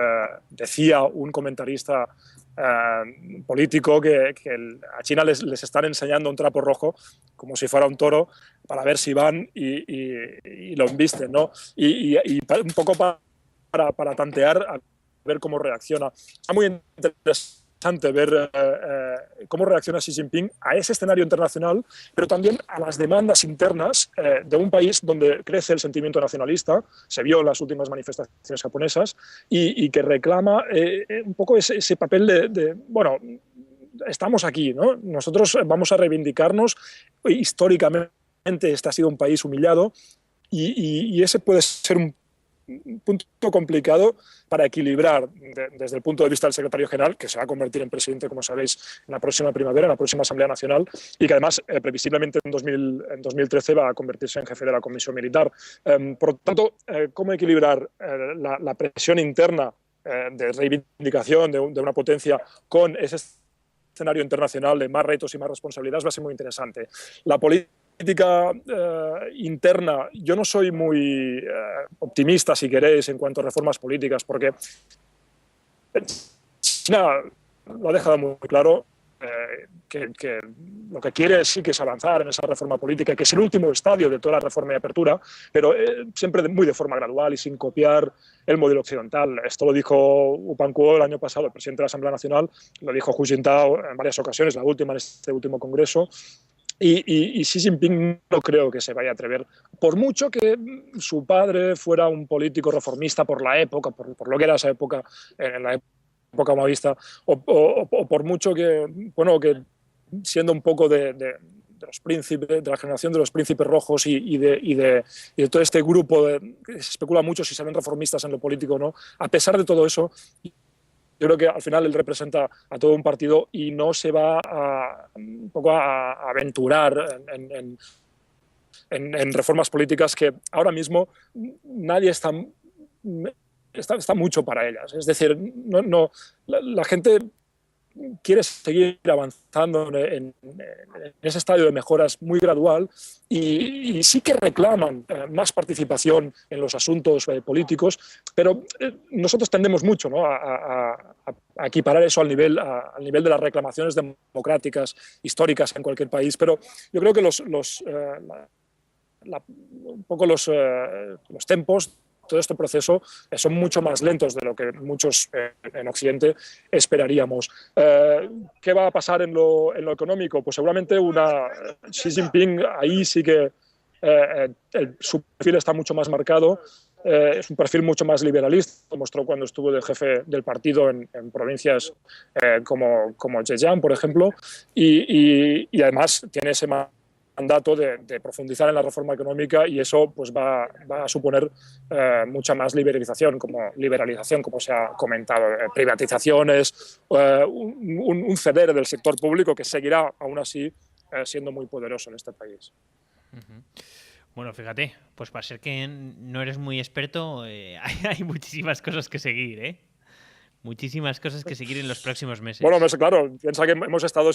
Decía un comentarista político que a China les están enseñando un trapo rojo como si fuera un toro para ver si van y lo embisten, ¿no? Y un poco para para tantear a ver cómo reacciona. Está muy interesante ver cómo reacciona Xi Jinping a ese escenario internacional, pero también a las demandas internas de un país donde crece el sentimiento nacionalista, se vio en las últimas manifestaciones japonesas, y que reclama un poco ese papel bueno, estamos aquí, ¿no? Nosotros vamos a reivindicarnos. Históricamente este ha sido un país humillado y ese puede ser un punto complicado para equilibrar desde el punto de vista del secretario general, que se va a convertir en presidente, como sabéis, en la próxima primavera, en la próxima Asamblea Nacional, y que además previsiblemente en 2013 va a convertirse en jefe de la Comisión Militar. Por lo tanto, ¿cómo equilibrar la presión interna de reivindicación de una potencia con ese escenario internacional de más retos y más responsabilidades? Va a ser muy interesante. La política interna, yo no soy muy optimista, si queréis, en cuanto a reformas políticas, porque China lo ha dejado muy claro, que lo que quiere sí que es avanzar en esa reforma política, que es el último estadio de toda la reforma y apertura, pero siempre muy de forma gradual y sin copiar el modelo occidental. Esto lo dijo Wu Pangkuo el año pasado, el presidente de la Asamblea Nacional, lo dijo Hu Jintao en varias ocasiones, la última en este último congreso. Y Xi Jinping no creo que se vaya a atrever, por mucho que su padre fuera un político reformista por la época, por lo que era esa época, en la época maoísta, o por mucho que, bueno, que siendo un poco de los príncipes, de la generación de los príncipes rojos y de todo este grupo, que se especula mucho si serán reformistas en lo político o no, a pesar de todo eso, yo creo que al final él representa a todo un partido y no se va un poco a aventurar en reformas políticas que ahora mismo nadie está mucho para ellas. Es decir, la gente quiere seguir avanzando en ese estadio de mejoras muy gradual y sí que reclaman más participación en los asuntos políticos, pero nosotros tendemos mucho, ¿no?, a equiparar eso al nivel de las reclamaciones democráticas históricas en cualquier país, pero yo creo que un poco los tempos, todo este proceso, son mucho más lentos de lo que muchos en Occidente esperaríamos. ¿Qué va a pasar en lo económico? Pues seguramente Xi Jinping ahí sí que su perfil está mucho más marcado. Es un perfil mucho más liberalista, lo mostró cuando estuvo de jefe del partido en provincias como Zhejiang, por ejemplo, y además tiene ese mandato de profundizar en la reforma económica, y eso pues va a suponer mucha más liberalización, como se ha comentado, privatizaciones, un ceder del sector público que seguirá aún así siendo muy poderoso en este país. Uh-huh. Bueno, fíjate, pues para ser que no eres muy experto, hay muchísimas cosas que seguir, ¿eh? Muchísimas cosas que seguir en los próximos meses. Bueno, claro, piensa que hemos estado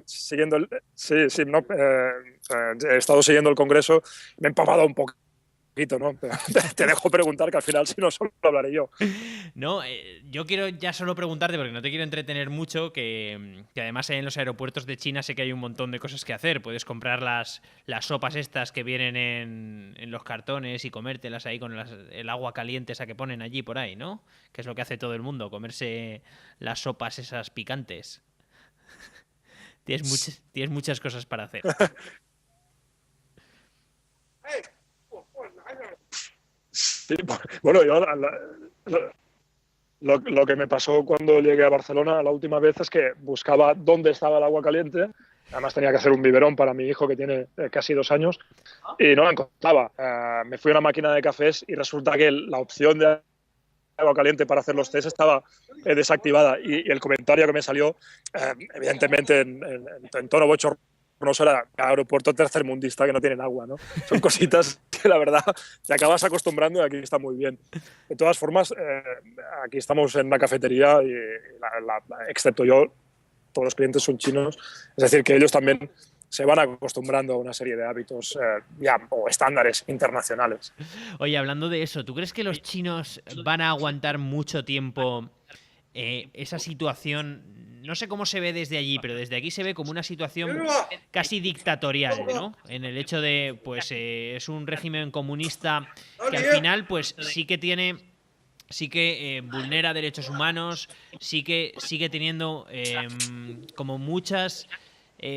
siguiendo he estado siguiendo el Congreso, me he empapado un poquito, ¿no? Te dejo preguntar, que al final, si no, solo hablaré yo. No, yo quiero ya solo preguntarte, porque no te quiero entretener mucho, que además en los aeropuertos de China sé que hay un montón de cosas que hacer. Puedes comprar las sopas estas que vienen en los cartones y comértelas ahí con el agua caliente esa que ponen allí por ahí, ¿no? Que es lo que hace todo el mundo, comerse las sopas esas picantes. Tienes muchas cosas para hacer. Sí, bueno, yo lo que me pasó cuando llegué a Barcelona la última vez es que buscaba dónde estaba el agua caliente. Además tenía que hacer un biberón para mi hijo, que tiene casi 2 años, y no la encontraba. Me fui a una máquina de cafés y resulta que la opción de agua caliente para hacer los test estaba desactivada, y el comentario que me salió, evidentemente en tono bochornoso, era aeropuerto tercermundista que no tienen agua, ¿no? Son cositas que la verdad te acabas acostumbrando, y aquí está muy bien. De todas formas, aquí estamos en una cafetería y excepto yo, todos los clientes son chinos, es decir, que ellos también se van acostumbrando a una serie de hábitos o estándares internacionales. Oye, hablando de eso, ¿tú crees que los chinos van a aguantar mucho tiempo esa situación? No sé cómo se ve desde allí, pero desde aquí se ve como una situación casi dictatorial, ¿no? En el hecho de, pues, es un régimen comunista que al final, pues, sí que tiene sí que vulnera derechos humanos, sí que sigue teniendo como muchas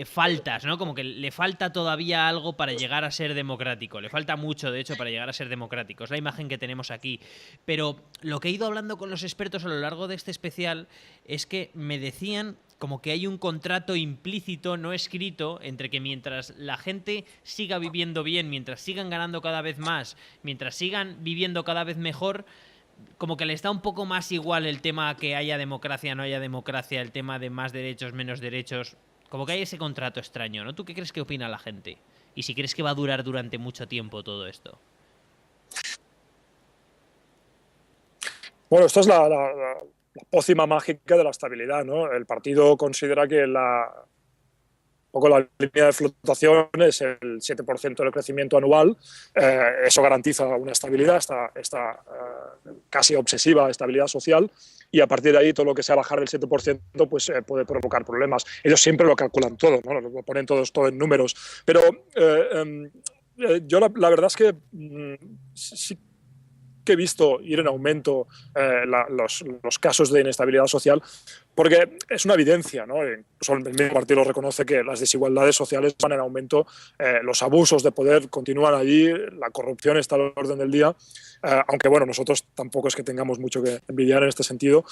faltas, ¿no? Como que le falta todavía algo para llegar a ser democrático. Le falta mucho, de hecho, para llegar a ser democrático. Es la imagen que tenemos aquí. Pero lo que he ido hablando con los expertos a lo largo de este especial es que me decían como que hay un contrato implícito, no escrito, entre que mientras la gente siga viviendo bien, mientras sigan ganando cada vez más, mientras sigan viviendo cada vez mejor, como que les da un poco más igual el tema que haya democracia, no haya democracia, el tema de más derechos, menos derechos. Como que hay ese contrato extraño, ¿no? ¿Tú qué crees que opina la gente? Y si crees que va a durar durante mucho tiempo todo esto. Bueno, esto es la pócima mágica de la estabilidad, ¿no? El partido considera que un poco la línea de flotación es el 7% del crecimiento anual. Eso garantiza una estabilidad, esta casi obsesiva estabilidad social, y a partir de ahí todo lo que sea bajar del 7% pues, puede provocar problemas. Ellos siempre lo calculan todo, ¿no? Lo ponen todo en números. Pero yo la verdad es que sí que he visto ir en aumento los casos de inestabilidad social, porque es una evidencia, ¿no? Incluso el mismo partido reconoce que las desigualdades sociales van en aumento, los abusos de poder continúan allí, la corrupción está al orden del día, aunque bueno, nosotros tampoco es que tengamos mucho que envidiar en este sentido,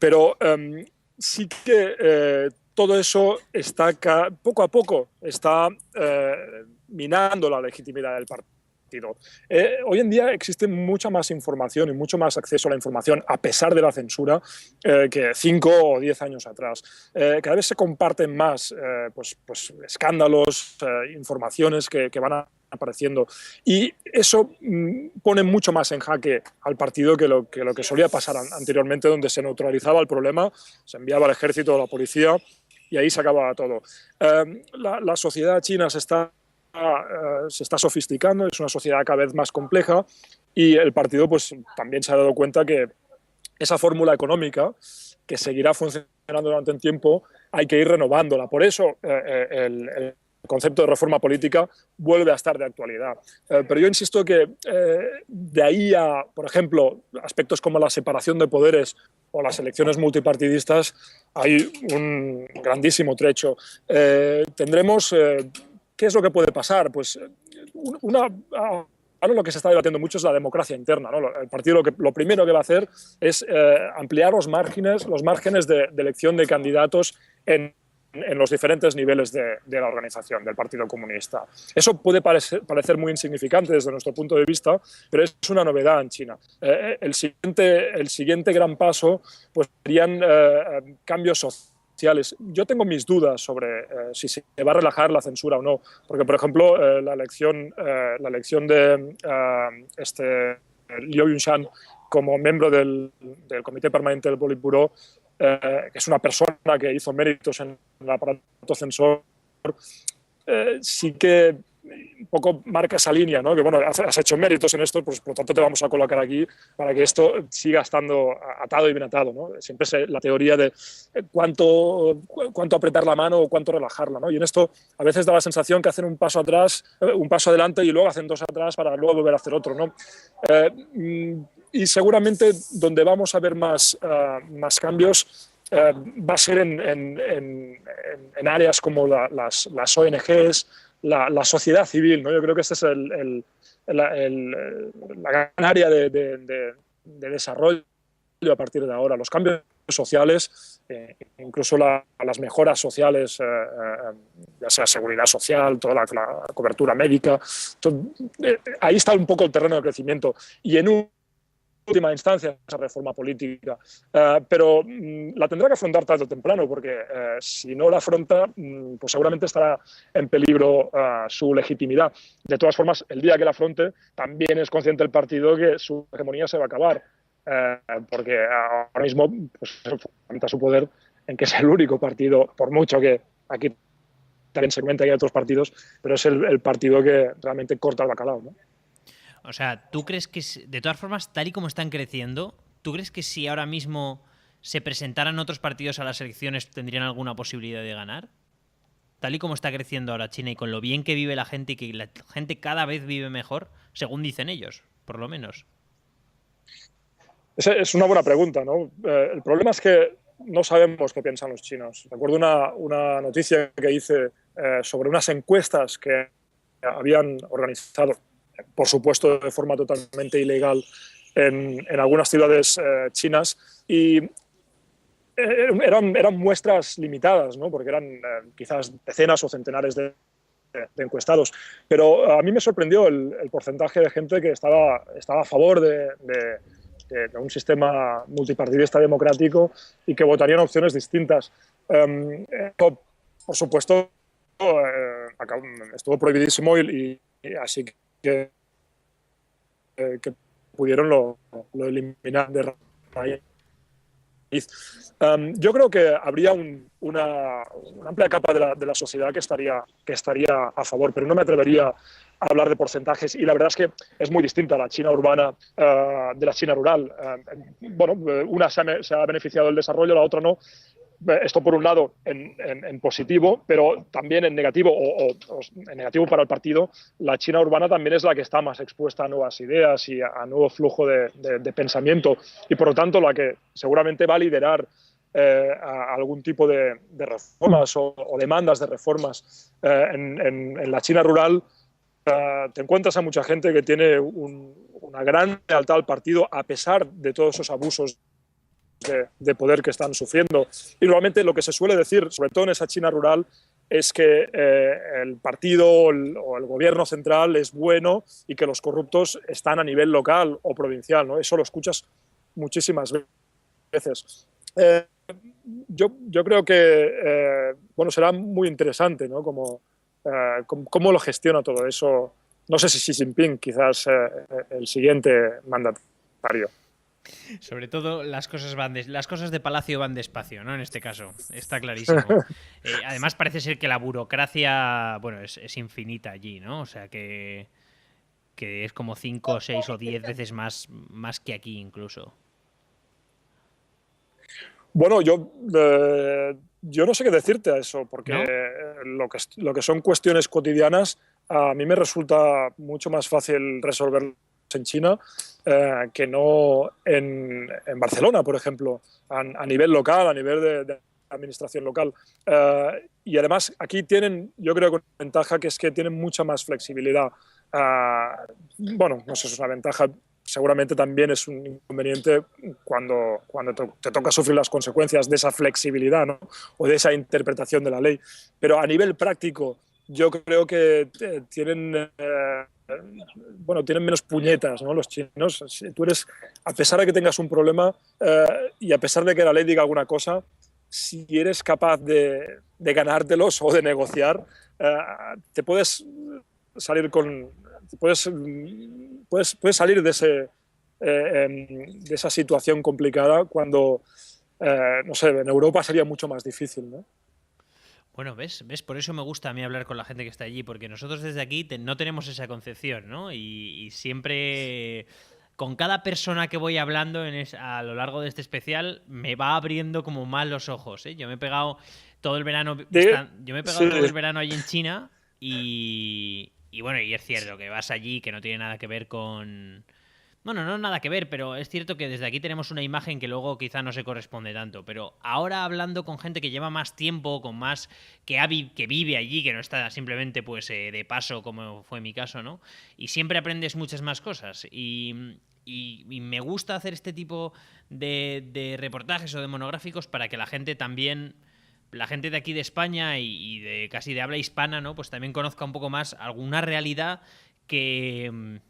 pero sí que todo eso está poco a poco está minando la legitimidad del partido. Hoy en día existe mucha más información y mucho más acceso a la información, a pesar de la censura, que 5 o 10 años atrás. Cada vez se comparten más pues escándalos, informaciones que van apareciendo, y eso pone mucho más en jaque al partido que lo que solía pasar anteriormente, donde se neutralizaba el problema, se enviaba al ejército o la policía y ahí se acababa todo. La sociedad china se está sofisticando, es una sociedad cada vez más compleja, y el partido pues también se ha dado cuenta que esa fórmula económica, que seguirá funcionando durante un tiempo, hay que ir renovándola. Por eso el concepto de reforma política vuelve a estar de actualidad. Pero yo insisto que de ahí a, por ejemplo, aspectos como la separación de poderes o las elecciones multipartidistas, hay un grandísimo trecho. Tendremos... ¿Qué es lo que puede pasar? Pues ahora lo que se está debatiendo mucho es la democracia interna, ¿no? El partido lo primero que va a hacer es ampliar los márgenes de elección de candidatos en los diferentes niveles de la organización del Partido Comunista. Eso puede parecer muy insignificante desde nuestro punto de vista, pero es una novedad en China. El siguiente gran paso pues, serían cambios sociales. Yo tengo mis dudas sobre si se va a relajar la censura o no, porque, por ejemplo, la elección de Liu Yunshan como miembro del Comité Permanente del Politburó, que es una persona que hizo méritos en el aparato censor, sí que un poco marca esa línea, ¿no? Que bueno, has hecho méritos en esto, pues por lo tanto te vamos a colocar aquí para que esto siga estando atado y bien atado, ¿no? Siempre es la teoría de cuánto apretar la mano o cuánto relajarla, ¿no? Y en esto a veces da la sensación que hacen un paso adelante y luego hacen 2 atrás para luego volver a hacer otro, ¿no? Y seguramente donde vamos a ver más cambios va a ser en áreas como las ONGs, la sociedad civil, ¿no? Yo creo que este es la gran área de desarrollo a partir de ahora. Los cambios sociales, incluso las mejoras sociales, ya sea seguridad social, toda la cobertura médica, ahí está un poco el terreno de crecimiento. Y en última instancia esa reforma política, pero la tendrá que afrontar tarde o temprano, porque si no la afronta, pues seguramente estará en peligro su legitimidad. De todas formas, el día que la afronte, también es consciente el partido que su hegemonía se va a acabar, porque ahora mismo pues, fundamenta su poder en que es el único partido, por mucho que aquí también se comenta que hay otros partidos, pero es el partido que realmente corta el bacalao, ¿no? O sea, ¿tú crees que, de todas formas, tal y como están creciendo, ¿tú crees que si ahora mismo se presentaran otros partidos a las elecciones tendrían alguna posibilidad de ganar? Tal y como está creciendo ahora China y con lo bien que vive la gente y que la gente cada vez vive mejor, según dicen ellos, por lo menos. Es una buena pregunta, ¿no? El problema es que no sabemos qué piensan los chinos. Recuerdo una noticia que hice sobre unas encuestas que habían organizado, por supuesto de forma totalmente ilegal, en algunas ciudades chinas, y eran muestras limitadas, ¿no? Porque eran quizás decenas o centenares de encuestados. Pero a mí me sorprendió el porcentaje de gente que estaba a favor de un sistema multipartidista democrático y que votarían opciones distintas. Por supuesto, estuvo prohibidísimo y así que pudieron lo eliminar de raíz. Yo creo que habría una amplia capa de la sociedad que estaría a favor, pero no me atrevería a hablar de porcentajes, y la verdad es que es muy distinta la China urbana de la China rural. Una se ha beneficiado del desarrollo, la otra no. Esto por un lado en positivo, pero también en negativo, o en negativo para el partido. La China urbana también es la que está más expuesta a nuevas ideas y a nuevo flujo de pensamiento, y por lo tanto la que seguramente va a liderar a algún tipo de reformas o demandas de reformas. En la China rural te encuentras a mucha gente que tiene una gran lealtad al partido a pesar de todos esos abusos de poder que están sufriendo. Y normalmente lo que se suele decir, sobre todo en esa China rural, es que el partido o el gobierno central es bueno y que los corruptos están a nivel local o provincial, ¿no? Eso lo escuchas muchísimas veces. Yo creo que será muy interesante, ¿no? Cómo lo gestiona todo eso. No sé si Xi Jinping quizás el siguiente mandatario. Sobre todo las cosas de palacio van despacio, ¿no? En este caso, está clarísimo. Además parece ser que la burocracia, es infinita allí, ¿no? O sea que es como 5, 6 o 10 veces más que aquí incluso. Bueno, yo no sé qué decirte a eso, porque ¿no? lo que son cuestiones cotidianas, a mí me resulta mucho más fácil resolverlas en China que no en Barcelona, por ejemplo, a nivel local, a nivel de administración local. Y además aquí tienen, yo creo que una ventaja, que es que tienen mucha más flexibilidad. No sé si es una ventaja, seguramente también es un inconveniente cuando te toca sufrir las consecuencias de esa flexibilidad, ¿no? O de esa interpretación de la ley. Pero a nivel práctico, yo creo que tienen menos puñetas, ¿no? Los chinos. Si tú eres, a pesar de que tengas un problema y a pesar de que la ley diga alguna cosa, si eres capaz de ganártelos o de negociar, te puedes salir puedes salir de esa situación complicada cuando, no sé, en Europa sería mucho más difícil, ¿no? Bueno, ¿ves? Por eso me gusta a mí hablar con la gente que está allí, porque nosotros desde aquí no tenemos esa concepción, ¿no? Y siempre, con cada persona que voy hablando a lo largo de este especial, me va abriendo como más los ojos, ¿eh? Yo me he pegado todo el verano, todo el verano allí en China y es cierto que vas allí que no tiene nada que ver con... Bueno, no nada que ver, pero es cierto que desde aquí tenemos una imagen que luego quizá no se corresponde tanto. Pero ahora hablando con gente que lleva más tiempo, que vive allí, que no está simplemente de paso, como fue mi caso, ¿no? Y siempre aprendes muchas más cosas. Y me gusta hacer este tipo de reportajes o de monográficos para que la gente también... La gente de aquí de España y de casi de habla hispana, ¿no? Pues también conozca un poco más alguna realidad que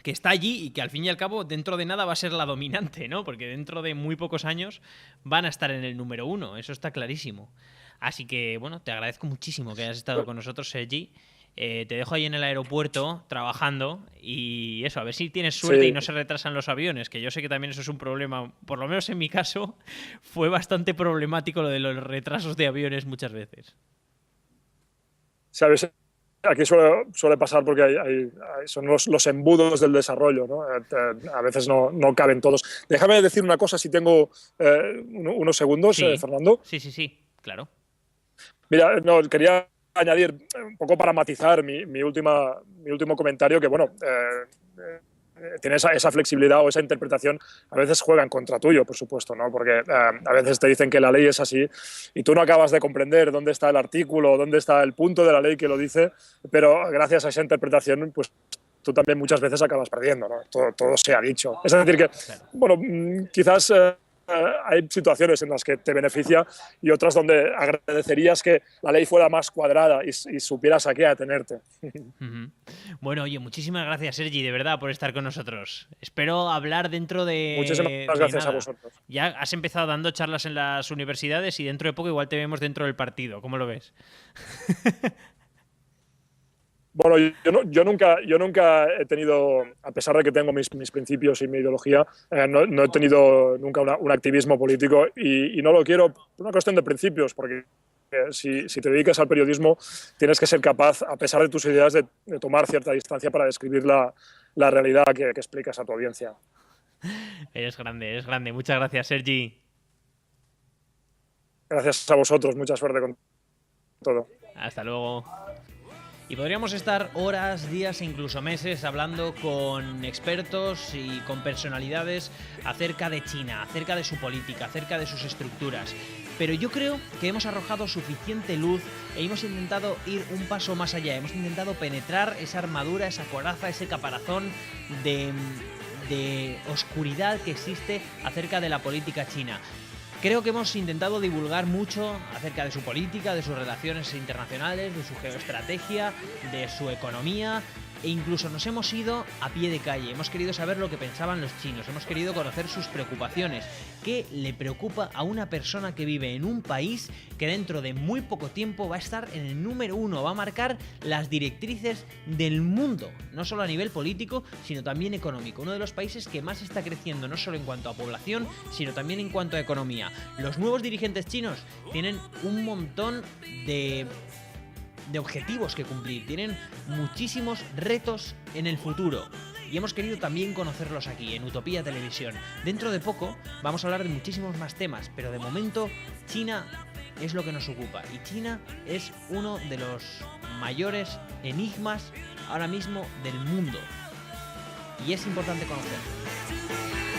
está allí y que al fin y al cabo dentro de nada va a ser la dominante, ¿no? Porque dentro de muy pocos años van a estar en el número 1, eso está clarísimo. Así que, te agradezco muchísimo que hayas estado con nosotros, Sergi. Te dejo ahí en el aeropuerto trabajando y eso, a ver si tienes suerte y no se retrasan los aviones, que yo sé que también eso es un problema, por lo menos en mi caso, fue bastante problemático lo de los retrasos de aviones muchas veces. ¿Sabes? Aquí suele pasar porque son los embudos del desarrollo, ¿no? A veces no caben todos. Déjame decir una cosa, si tengo unos segundos, sí. Fernando. Sí, claro. Mira, quería añadir un poco para matizar mi último comentario, que tiene esa flexibilidad o esa interpretación, a veces juegan contra tuyo, por supuesto, ¿no? Porque a veces te dicen que la ley es así y tú no acabas de comprender dónde está el artículo, dónde está el punto de la ley que lo dice, pero gracias a esa interpretación, pues tú también muchas veces acabas perdiendo, ¿no? Todo se ha dicho. Es decir que, bueno, quizás hay situaciones en las que te beneficia y otras donde agradecerías que la ley fuera más cuadrada y supieras a qué atenerte. Bueno, oye, muchísimas gracias, Sergi, de verdad, por estar con nosotros. Espero hablar dentro de... Muchísimas gracias a vosotros. Ya has empezado dando charlas en las universidades y dentro de poco igual te vemos dentro del partido. ¿Cómo lo ves? Bueno, yo nunca he tenido, a pesar de que tengo mis principios y mi ideología, no he tenido nunca un activismo político y no lo quiero por una cuestión de principios, porque si te dedicas al periodismo tienes que ser capaz, a pesar de tus ideas, de tomar cierta distancia para describir la realidad que explicas a tu audiencia. Eres grande. Muchas gracias, Sergi. Gracias a vosotros, mucha suerte con todo. Hasta luego. Y podríamos estar horas, días e incluso meses hablando con expertos y con personalidades acerca de China, acerca de su política, acerca de sus estructuras. Pero yo creo que hemos arrojado suficiente luz e hemos intentado ir un paso más allá. Hemos intentado penetrar esa armadura, esa coraza, ese caparazón de oscuridad que existe acerca de la política china. Creo que hemos intentado divulgar mucho acerca de su política, de sus relaciones internacionales, de su geoestrategia, de su economía e incluso nos hemos ido a pie de calle. Hemos querido saber lo que pensaban los chinos, hemos querido conocer sus preocupaciones. ¿Qué le preocupa a una persona que vive en un país que dentro de muy poco tiempo va a estar en el número 1, va a marcar las directrices del mundo? No solo a nivel político, sino también económico. Uno de los países que más está creciendo, no solo en cuanto a población, sino también en cuanto a economía. Los nuevos dirigentes chinos tienen un montón de objetivos que cumplir, tienen muchísimos retos en el futuro y hemos querido también conocerlos aquí en Utopía Televisión. Dentro de poco vamos a hablar de muchísimos más temas, pero de momento China es lo que nos ocupa y China es uno de los mayores enigmas ahora mismo del mundo y es importante conocerlo.